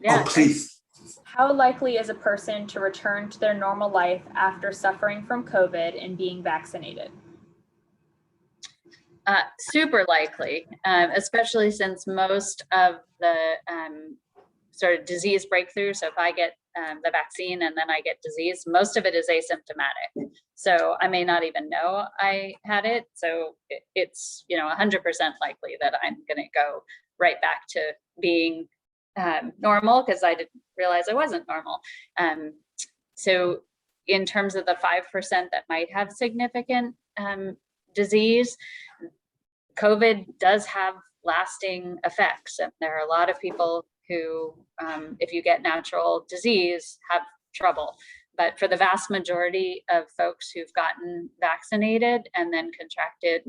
Yeah. Oh, please. How likely is a person to return to their normal life after suffering from COVID and being vaccinated? Super likely, especially since most of the sort of disease breakthrough. So if I get the vaccine and then I get disease, most of it is asymptomatic. So I may not even know I had it. So it's, you know, 100% likely that I'm going to go right back to being normal, because I didn't realize I wasn't normal. So in terms of the 5% that might have significant disease, COVID does have lasting effects. And there are a lot of people who, if you get natural disease, have trouble. But for the vast majority of folks who've gotten vaccinated and then contracted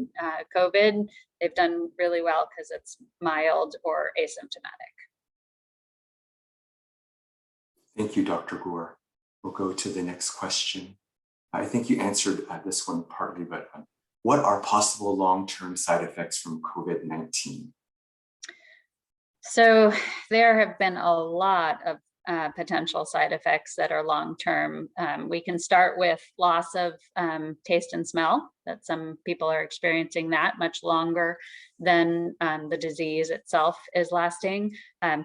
COVID, they've done really well because it's mild or asymptomatic. Thank you, Dr. Gore. We'll go to the next question. I think you answered this one partly, but what are possible long-term side effects from COVID-19? So there have been a lot of potential side effects that are long-term. We can start with loss of taste and smell, that some people are experiencing that much longer than the disease itself is lasting.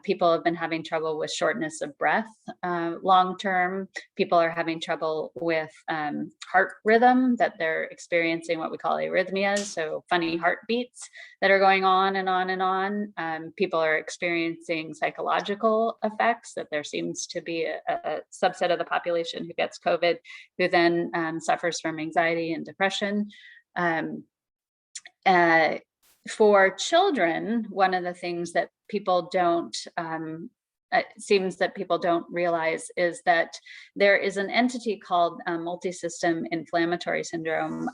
People have been having trouble with shortness of breath long-term. People are having trouble with heart rhythm, that they're experiencing what we call arrhythmias, so funny heartbeats that are going on and on and on. People are experiencing psychological effects, that there seems to be a subset of the population who gets COVID who then suffers from anxiety and depression. For children, one of the things that people don't, it seems that people don't realize, is that there is an entity called multisystem inflammatory syndrome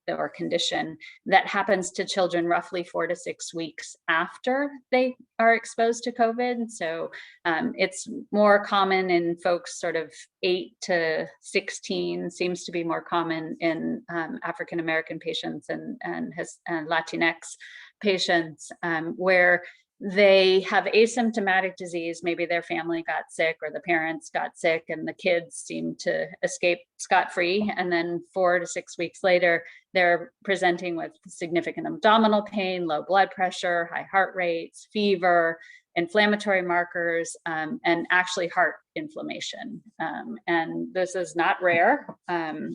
or condition that happens to children roughly 4 to 6 weeks after they are exposed to COVID. So it's more common in folks sort of 8 to 16, seems to be more common in African-American patients and Latinx patients, where they have asymptomatic disease. Maybe their family got sick or the parents got sick and the kids seem to escape scot-free. And then 4 to 6 weeks later, they're presenting with significant abdominal pain, low blood pressure, high heart rates, fever, inflammatory markers, and actually heart inflammation. And this is not rare.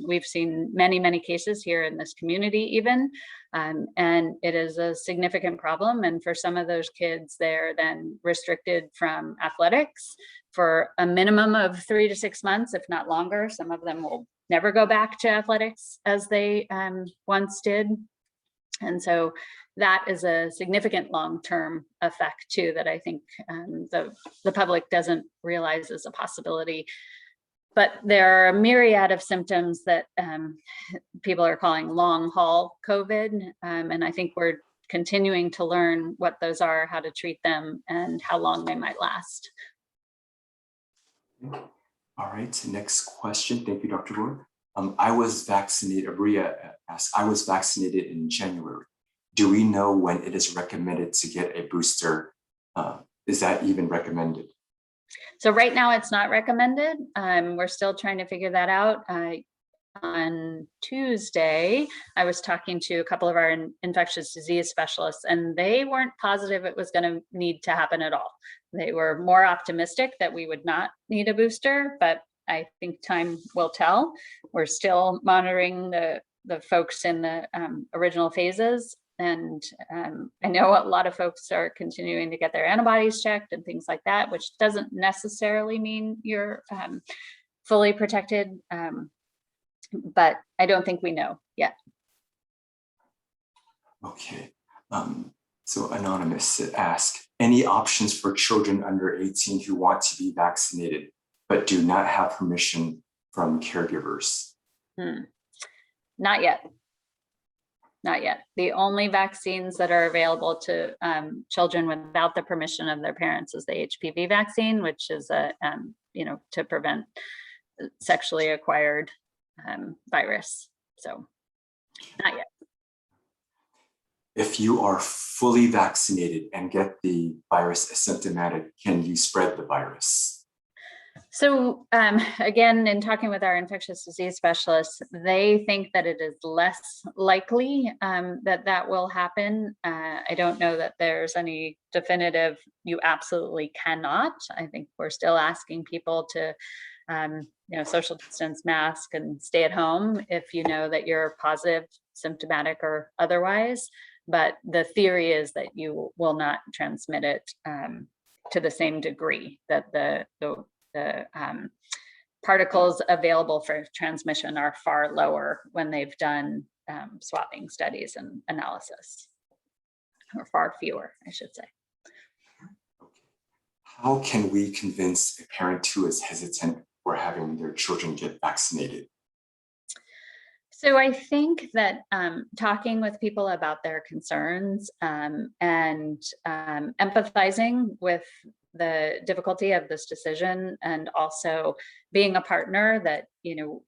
We've seen many, many cases here in this community even, and it is a significant problem. And for some of those kids, they're then restricted from athletics for a minimum of 3 to 6 months, if not longer. Some of them will never go back to athletics as they once did. And so that is a significant long-term effect too, that I think the public doesn't realize is a possibility. But there are a myriad of symptoms that people are calling long haul COVID. And I think we're continuing to learn what those are, how to treat them, and how long they might last. All right, next question. Thank you, Dr. Gore. I was vaccinated, Maria asked, I was vaccinated in January. Do we know when it is recommended to get a booster? Is that even recommended? So right now it's not recommended. We're still trying to figure that out. On Tuesday, I was talking to a couple of our infectious disease specialists, and they weren't positive it was going to need to happen at all. They were more optimistic that we would not need a booster, but I think time will tell. We're still monitoring the folks in the original phases. And I know a lot of folks are continuing to get their antibodies checked and things like that, which doesn't necessarily mean you're fully protected. But I don't think we know yet. Okay. So Anonymous asked, any options for children under 18 who want to be vaccinated but do not have permission from caregivers? Not yet. Not yet. The only vaccines that are available to children without the permission of their parents is the HPV vaccine, which is a to prevent sexually acquired virus. So not yet. If you are fully vaccinated and get the virus asymptomatic, can you spread the virus? So again, in talking with our infectious disease specialists, they think that it is less likely that will happen. I don't know that there's any definitive, you absolutely cannot. I think we're still asking people to social distance, mask, and stay at home if you know that you're positive, symptomatic, or otherwise. But the theory is that you will not transmit it to the same degree, that the particles available for transmission are far lower when they've done swabbing studies and analysis, or far fewer, I should say. How can we convince a parent who is hesitant for having their children get vaccinated? So I think that talking with people about their concerns and empathizing with the difficulty of this decision, and also being a partner that,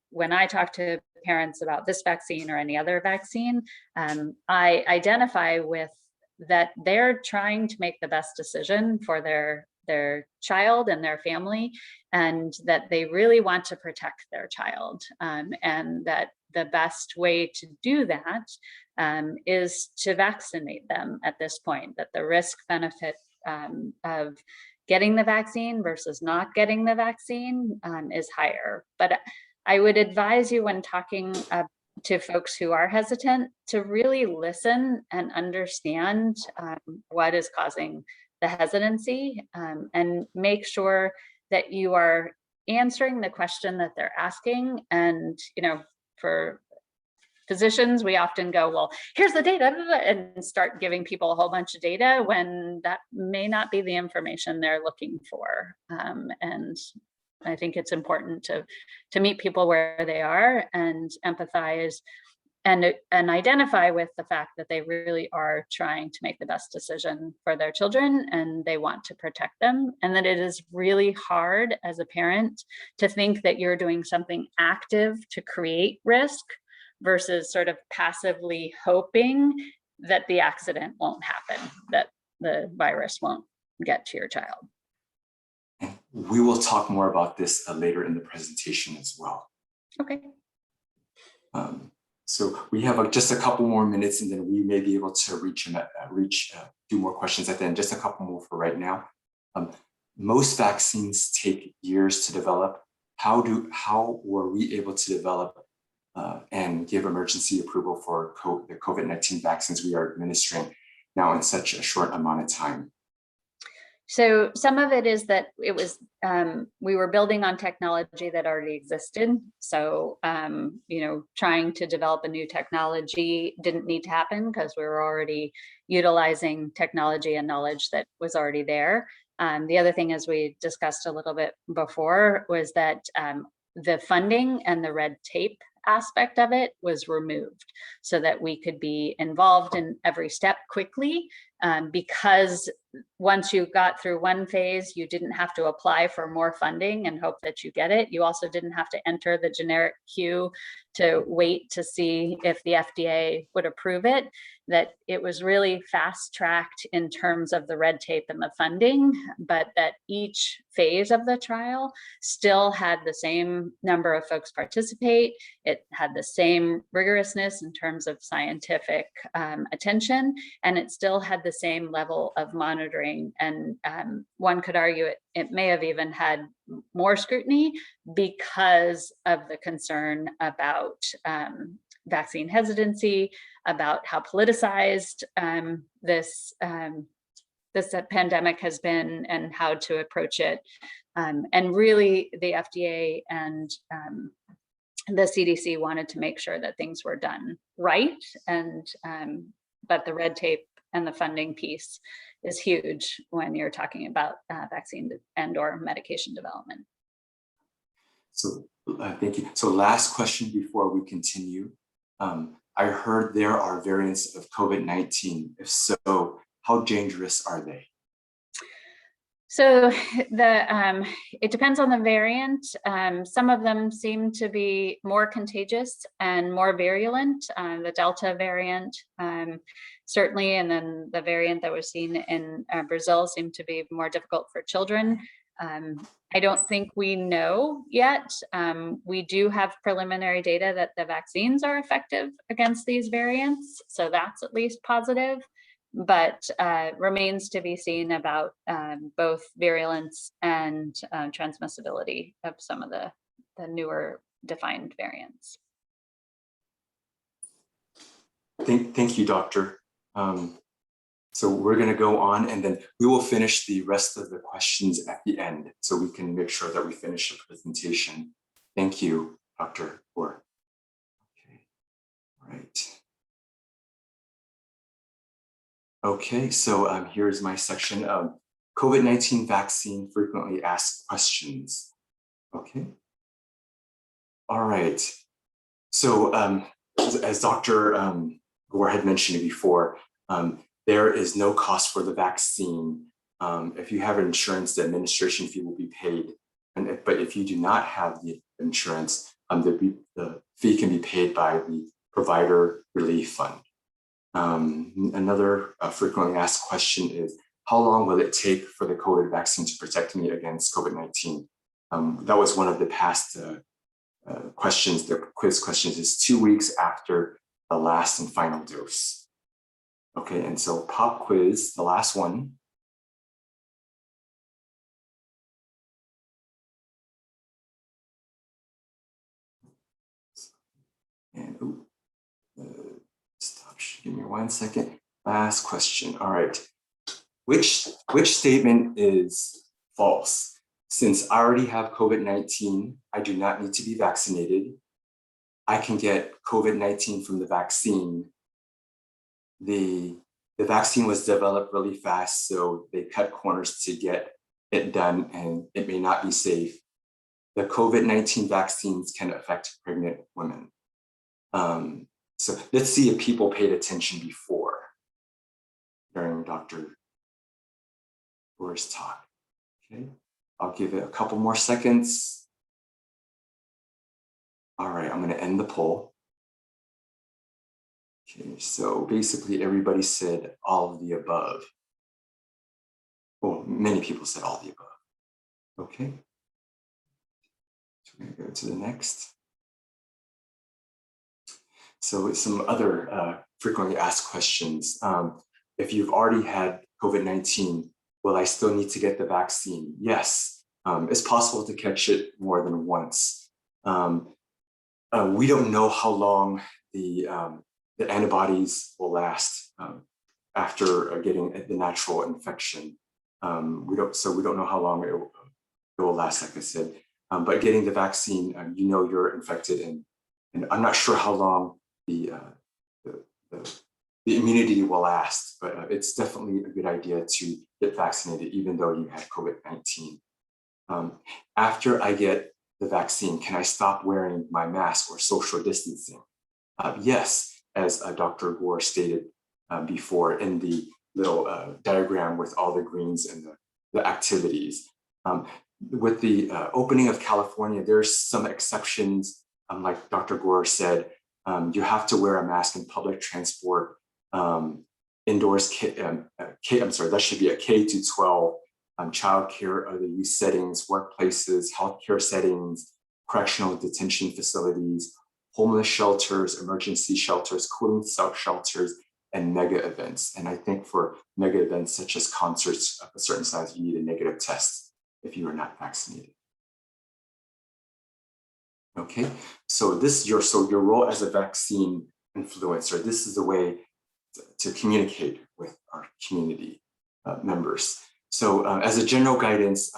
when I talk to parents about this vaccine or any other vaccine, I identify with that they're trying to make the best decision for their child and their family, and that they really want to protect their child, and that the best way to do that is to vaccinate them at this point, that the risk benefit of getting the vaccine versus not getting the vaccine is higher. But I would advise you, when talking to folks who are hesitant, to really listen and understand what is causing the hesitancy, and make sure that you are answering the question that they're asking. And for physicians, we often go, well, here's the data, and start giving people a whole bunch of data when that may not be the information they're looking for. And I think it's important to meet people where they are and empathize and identify with the fact that they really are trying to make the best decision for their children, and they want to protect them, and that it is really hard as a parent to think that you're doing something active to create risk versus sort of passively hoping that the accident won't happen, that the virus won't get to your child. We will talk more about this later in the presentation as well. Okay. So we have just a couple more minutes, and then we may be able to do more questions at the end. Just a couple more for right now. Most vaccines take years to develop. How were we able to develop and give emergency approval for the COVID-19 vaccines we are administering now in such a short amount of time? So some of it is that it was, we were building on technology that already existed. So, trying to develop a new technology didn't need to happen because we were already utilizing technology and knowledge that was already there. The other thing, as we discussed a little bit before, was that the funding and the red tape aspect of it was removed so that we could be involved in every step quickly, because once you got through one phase, you didn't have to apply for more funding and hope that you get it. You also didn't have to enter the generic queue to wait to see if the FDA would approve it. That it was really fast tracked in terms of the red tape and the funding, but that each phase of the trial still had the same number of folks participate. It had the same rigorousness in terms of scientific attention, and it still had the same level of monitoring. And one could argue it may have even had more scrutiny because of the concern about vaccine hesitancy, about how politicized this pandemic has been and how to approach it. And really the FDA and the CDC wanted to make sure that things were done right. And but the red tape and the funding piece is huge when you're talking about vaccine and or medication development. So thank you. So last question before we continue. I heard there are variants of COVID-19. If so, how dangerous are they? So it depends on the variant. Some of them seem to be more contagious and more virulent. The Delta variant, certainly, and then the variant that was seen in Brazil seemed to be more difficult for children. I don't think we know yet. We do have preliminary data that the vaccines are effective against these variants, so that's at least positive. But remains to be seen about both virulence and transmissibility of some of the newer defined variants. Thank you, Doctor. So we're going to go on, and then we will finish the rest of the questions at the end, so we can make sure that we finish the presentation. Thank you, Dr. Orr. Okay, all right. Okay, so here's my section of COVID-19 vaccine frequently asked questions. Okay. All right. So as Dr. Gore had mentioned before, there is no cost for the vaccine. If you have insurance, the administration fee will be paid. But if you do not have the insurance, the fee can be paid by the Provider Relief Fund. Another frequently asked question is, how long will it take for the COVID vaccine to protect me against COVID-19? That was one of the past questions. The quiz questions is 2 weeks after the last and final dose. Okay, and so pop quiz, the last one. And stop, give me 1 second. Last question. All right. Which statement is false? Since I already have COVID-19, I do not need to be vaccinated. I can get COVID-19 from the vaccine. The vaccine was developed really fast, so they cut corners to get it done, and it may not be safe. The COVID-19 vaccines can affect pregnant women. So let's see if people paid attention before during Dr. Orr's talk. Okay, I'll give it a couple more seconds. All right, I'm going to end the poll. Okay, so basically everybody said all of the above. Well, many people said all the above. Okay. So we're going to go to the next. So some other frequently asked questions. If you've already had COVID-19, will I still need to get the vaccine? Yes, it's possible to catch it more than once. We don't know how long the antibodies will last after getting the natural infection. We don't know how long it will last, like I said. But getting the vaccine, you know you're infected, and I'm not sure how long the immunity will last, but it's definitely a good idea to get vaccinated, even though you had COVID-19. After I get the vaccine, can I stop wearing my mask or social distancing? Yes, as Dr. Gore stated before in the little diagram with all the greens and the activities. With the opening of California, there's some exceptions. Like Dr. Gore said, you have to wear a mask in public transport, indoors, that should be a K to 12, childcare, other use settings, workplaces, healthcare settings, correctional detention facilities, homeless shelters, emergency shelters, cooling shelters, and mega events. And I think for mega events such as concerts of a certain size, you need a negative test if you are not vaccinated. Okay, so your role as a vaccine influencer, this is a way to communicate with our community members. So as a general guidance,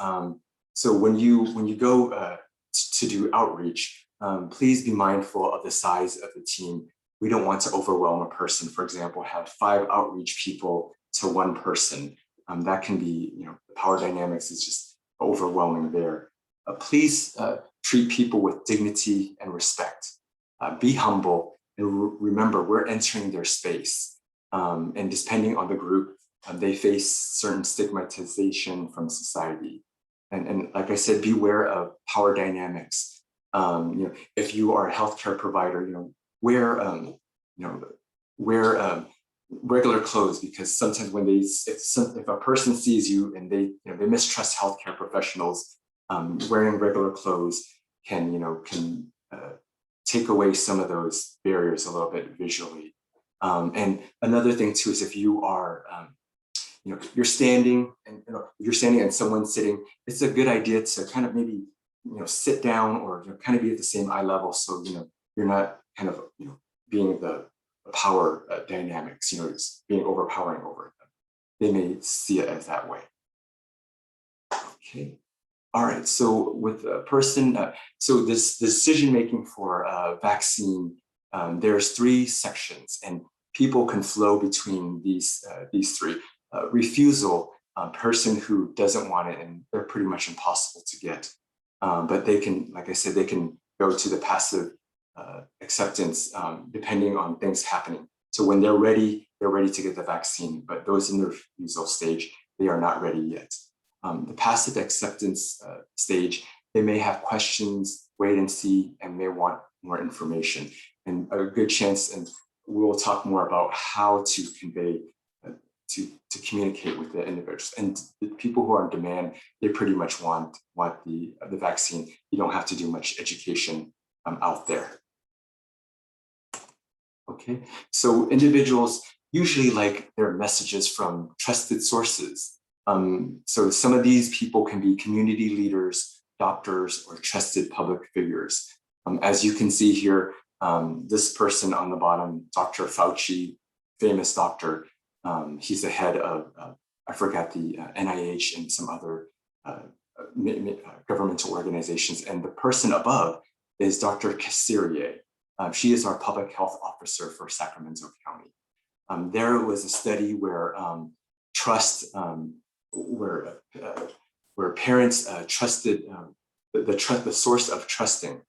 so when you go to do outreach, please be mindful of the size of the team. We don't want to overwhelm a person. For example, have 5 outreach people to 1 person. That can be, the power dynamics is just overwhelming there. Please treat people with dignity and respect. Be humble, and remember, we're entering their space. And depending on the group, they face certain stigmatization from society. And like I said, beware of power dynamics. If you are a healthcare provider, wear regular clothes, because sometimes when if a person sees you and they mistrust healthcare professionals, wearing regular clothes can take away some of those barriers a little bit visually. And another thing too is if you are you're standing and someone's sitting, it's a good idea to kind of maybe sit down or kind of be at the same eye level, so you're not kind of being the power dynamics, it's being overpowering over them. They may see it as that way. Okay. All right, so with a person, so this decision making for a vaccine, there's 3 sections, and people can flow between these 3. Refusal, person who doesn't want it, and they're pretty much impossible to get. But they can, like I said, they can go to the passive acceptance depending on things happening. So when they're ready to get the vaccine, but those in the refusal stage, they are not ready yet. The passive acceptance stage, they may have questions, wait and see, and may want more information. And a good chance, and we'll talk more about how to convey, to communicate with the individuals. And the people who are in demand, they pretty much want the vaccine. You don't have to do much education out there. Okay, so individuals usually like their messages from trusted sources. So some of these people can be community leaders, doctors, or trusted public figures. As you can see here, this person on the bottom, Dr. Fauci, famous doctor, he's the head of, I forgot the NIH and some other governmental organizations. And the person above is Dr. Kaiser. She is our public health officer for Sacramento County. There was a study where where parents trusted the source of trusting.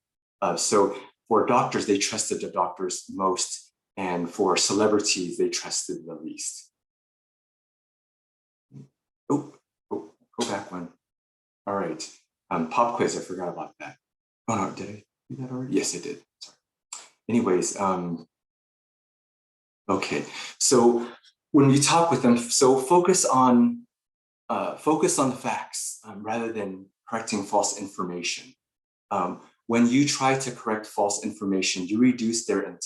So for doctors, they trusted the doctors most, and for celebrities, they trusted the least. Oh, go back one. All right, pop quiz, I forgot about that. Oh no, did I do that already? Yes, I did, sorry. Anyways, okay, so when we talk with them, so focus on focus on the facts rather than correcting false information. When you try to correct false information, you reduce their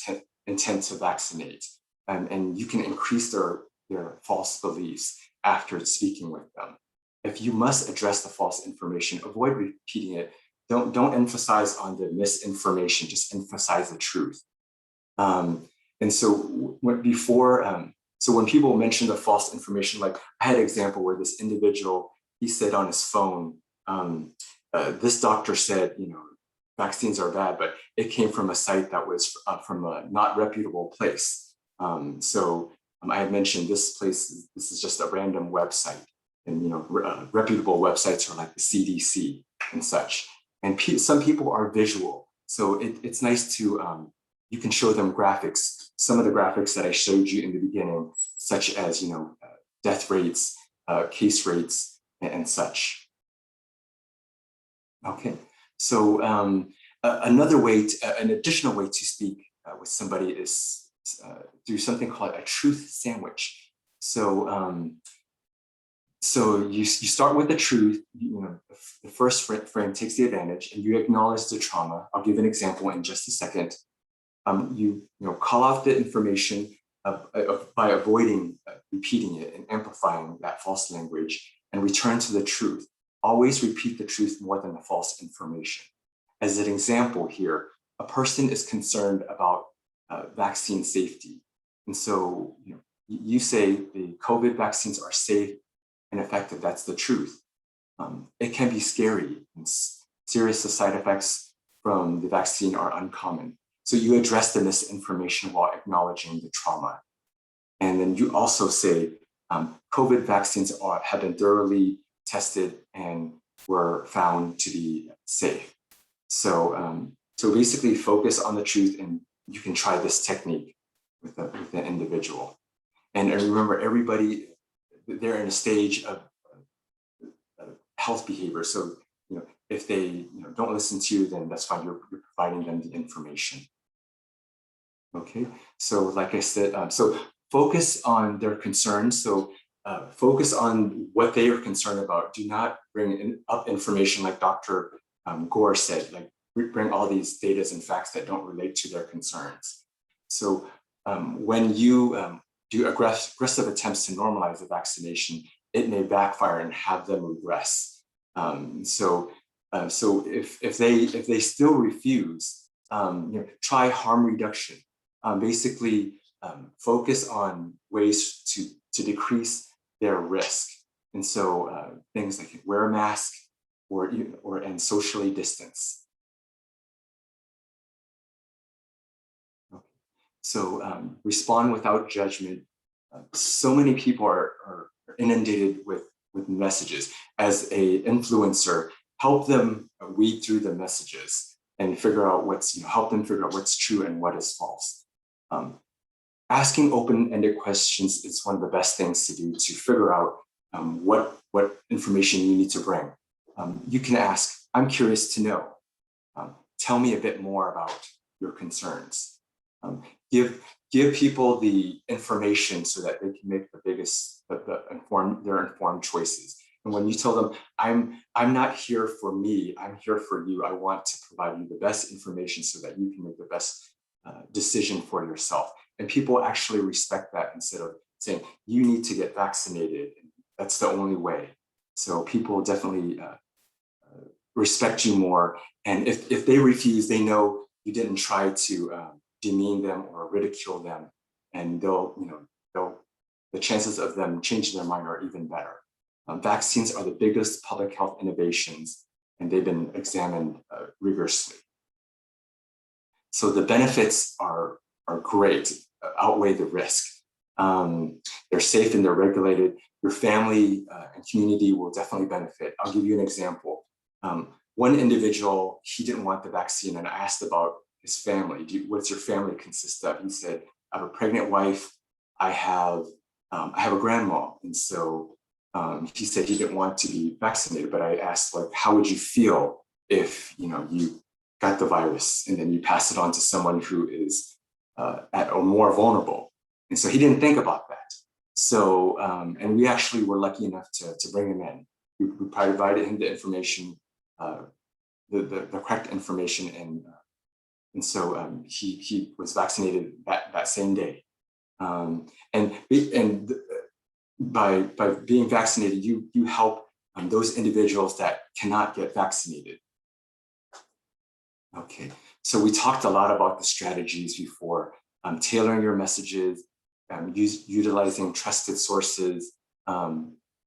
intent to vaccinate, and you can increase their false beliefs after speaking with them. If you must address the false information, avoid repeating it. Don't emphasize on the misinformation, just emphasize the truth. And so when people mention the false information, like I had an example where this individual, he said on his phone, this doctor said, vaccines are bad, but it came from a site that was from a not reputable place. I had mentioned this place, this is just a random website, and reputable websites are like the CDC and such. And some people are visual, so it's nice to you can show them graphics. Some of the graphics that I showed you in the beginning, such as death rates, case rates, and such. Okay, so another way, an additional way to speak with somebody is do something called a truth sandwich. So you start with the truth. The first frame takes the advantage, and you acknowledge the trauma. I'll give an example in just a second. You call out the information by avoiding repeating it and amplifying that false language, and return to the truth. Always repeat the truth more than the false information. As an example here, a person is concerned about vaccine safety. And so you say the COVID vaccines are safe and effective. That's the truth. It can be scary, and serious side effects from the vaccine are uncommon. So you address the misinformation while acknowledging the trauma. And then you also say, COVID vaccines have been thoroughly tested and were found to be safe. So basically focus on the truth, and you can try this technique with the individual. And remember, everybody, they're in a stage of health behavior. So if they don't listen to you, then that's fine. You're providing them the information. Okay, so like I said, so focus on their concerns. So focus on what they are concerned about. Do not bring up information like Dr. Gore said, like bring all these data and facts that don't relate to their concerns. So when you do aggressive attempts to normalize the vaccination, it may backfire and have them regress. So if they still refuse, try harm reduction. Basically, focus on ways to decrease their risk, and so things like wear a mask and socially distance. Okay. So respond without judgment. So many people are inundated with messages. As an influencer, help them weed through the messages and figure out help them figure out what's true and what is false. Asking open-ended questions is one of the best things to do to figure out what information you need to bring. You can ask, I'm curious to know. Tell me a bit more about your concerns. Give people the information so that they can make their informed choices. And when you tell them, I'm not here for me, I'm here for you. I want to provide you the best information so that you can make the best decision for yourself. And people actually respect that instead of saying, you need to get vaccinated. That's the only way. So people definitely respect you more. And if they refuse, they know you didn't try to demean them or ridicule them. And the chances of them changing their mind are even better. Vaccines are the biggest public health innovations, and they've been examined rigorously. So the benefits are great, outweigh the risk. They're safe and they're regulated. Your family and community will definitely benefit. I'll give you an example. One individual, he didn't want the vaccine, and I asked about his family. What's your family consist of? He said, I have a pregnant wife. I have a grandma. And so he said he didn't want to be vaccinated, but I asked, like, how would you feel if you got the virus and then you pass it on to someone who is more vulnerable? And so he didn't think about that. So, and we actually were lucky enough to bring him in. We provided him the information, the correct information, and so he was vaccinated that same day. And by being vaccinated, you help those individuals that cannot get vaccinated. Okay, so we talked a lot about the strategies before, tailoring your messages, utilizing trusted sources,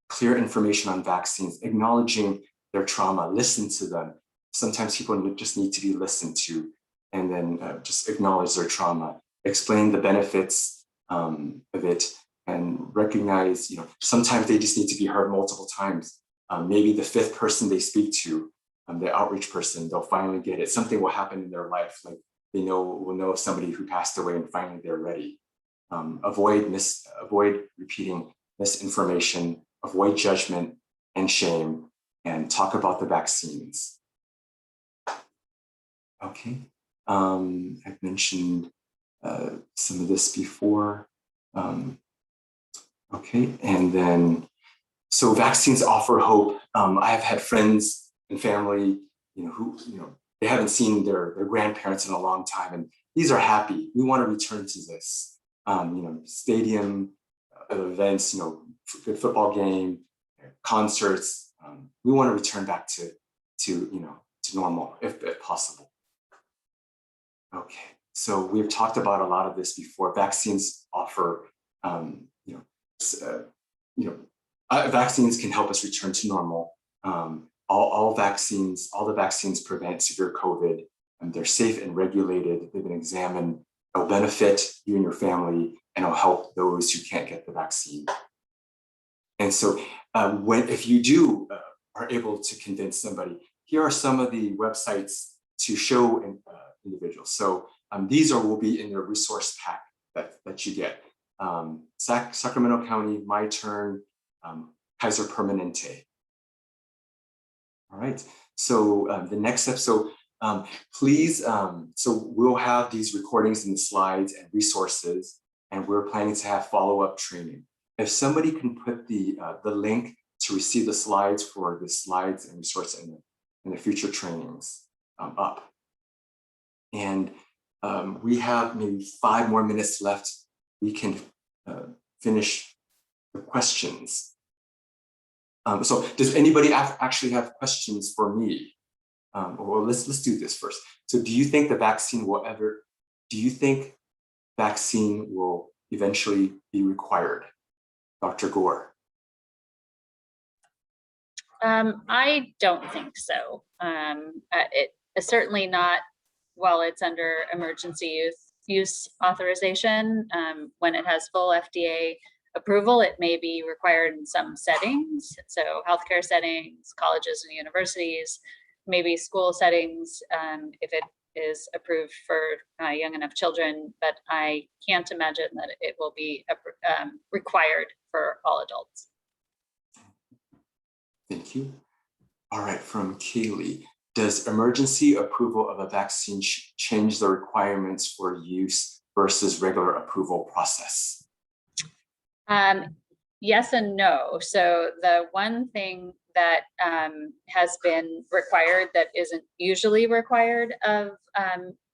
clear information on vaccines, acknowledging their trauma, listen to them. Sometimes people just need to be listened to, and then just acknowledge their trauma, explain the benefits of it, and recognize, sometimes they just need to be heard multiple times. Maybe the fifth person they speak to, the outreach person, they'll finally get it. Something will happen in their life, like they will know of somebody who passed away and finally they're ready. Avoid repeating misinformation, avoid judgment and shame, and talk about the vaccines. Okay, I've mentioned some of this before. Okay, and then, so vaccines offer hope. I have had friends and family, who, they haven't seen their grandparents in a long time, and these are happy. We want to return to this, stadium events, good football game, concerts. We want to return back to normal if possible. Okay, so we've talked about a lot of this before. Vaccines offer, vaccines can help us return to normal. All the vaccines prevent severe COVID, and they're safe and regulated. They've been examined. They'll benefit you and your family, and it'll help those who can't get the vaccine. And so if you are able to convince somebody, here are some of the websites to show individuals. So these will be in your resource pack that you get. Sacramento County, My Turn, Kaiser Permanente. All right, so the next step, please, so we'll have these recordings and the slides and resources, and we're planning to have follow-up training. If somebody can put the link to receive the slides for the slides and resources in the future trainings up. And we have maybe 5 more minutes left. We can finish the questions. So does anybody actually have questions for me? Or let's do this first. So do you think vaccine will eventually be required? Dr. Gore. I don't think so. It is certainly not while it's under emergency use authorization. When it has full FDA approval, it may be required in some settings. So healthcare settings, colleges and universities, maybe school settings, if it is approved for young enough children, but I can't imagine that it will be required for all adults. Thank you. All right, from Kaylee. Does emergency approval of a vaccine change the requirements for use versus regular approval process? Yes and no. So the one thing that has been required that isn't usually required of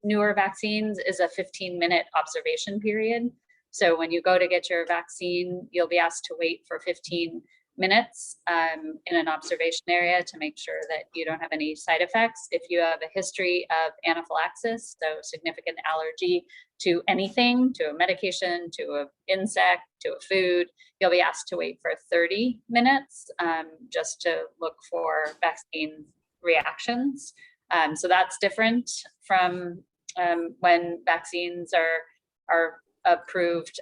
newer vaccines is a 15-minute observation period. So when you go to get your vaccine, you'll be asked to wait for 15 minutes in an observation area to make sure that you don't have any side effects. If you have a history of anaphylaxis, so significant allergy to anything, to a medication, to an insect, to a food, you'll be asked to wait for 30 minutes just to look for vaccine reactions. So that's different from when vaccines are approved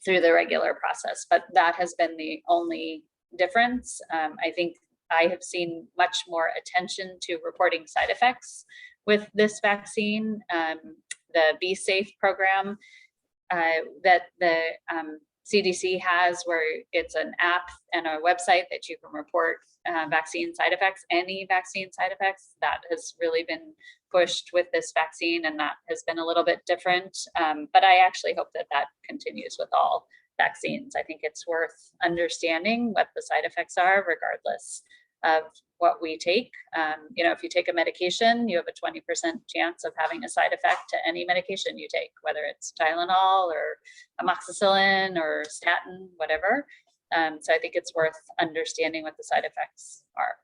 through the regular process, but that has been the only difference. I think I have seen much more attention to reporting side effects with this vaccine. The Be Safe program that the CDC has, where it's an app and a website that you can report vaccine side effects, any vaccine side effects, that has really been pushed with this vaccine, and that has been a little bit different. But I actually hope that continues with all vaccines. I think it's worth understanding what the side effects are, regardless of what we take. You know, if you take a medication, you have a 20% chance of having a side effect to any medication you take, whether it's Tylenol or amoxicillin or statin, whatever. So I think it's worth understanding what the side effects are.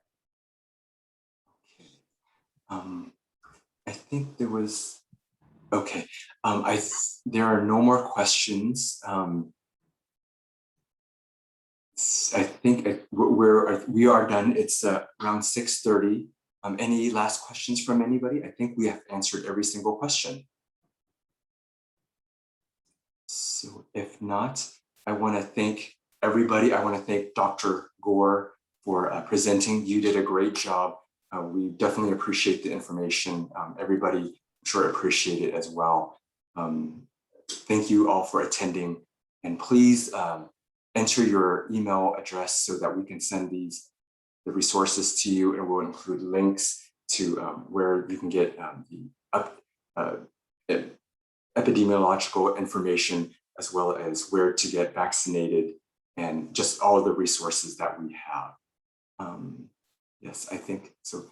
I think there was, okay. There are no more questions. I think we are done. It's around 6:30. Any last questions from anybody? I think we have answered every single question. So if not, I want to thank everybody. I want to thank Dr. Gore for presenting. You did a great job. We definitely appreciate the information. Everybody, I'm sure, appreciate it as well. Thank you all for attending, and please enter your email address so that we can send the resources to you, and we'll include links to where you can get the epidemiological information, as well as where to get vaccinated, and just all the resources that we have. Yes, I think so.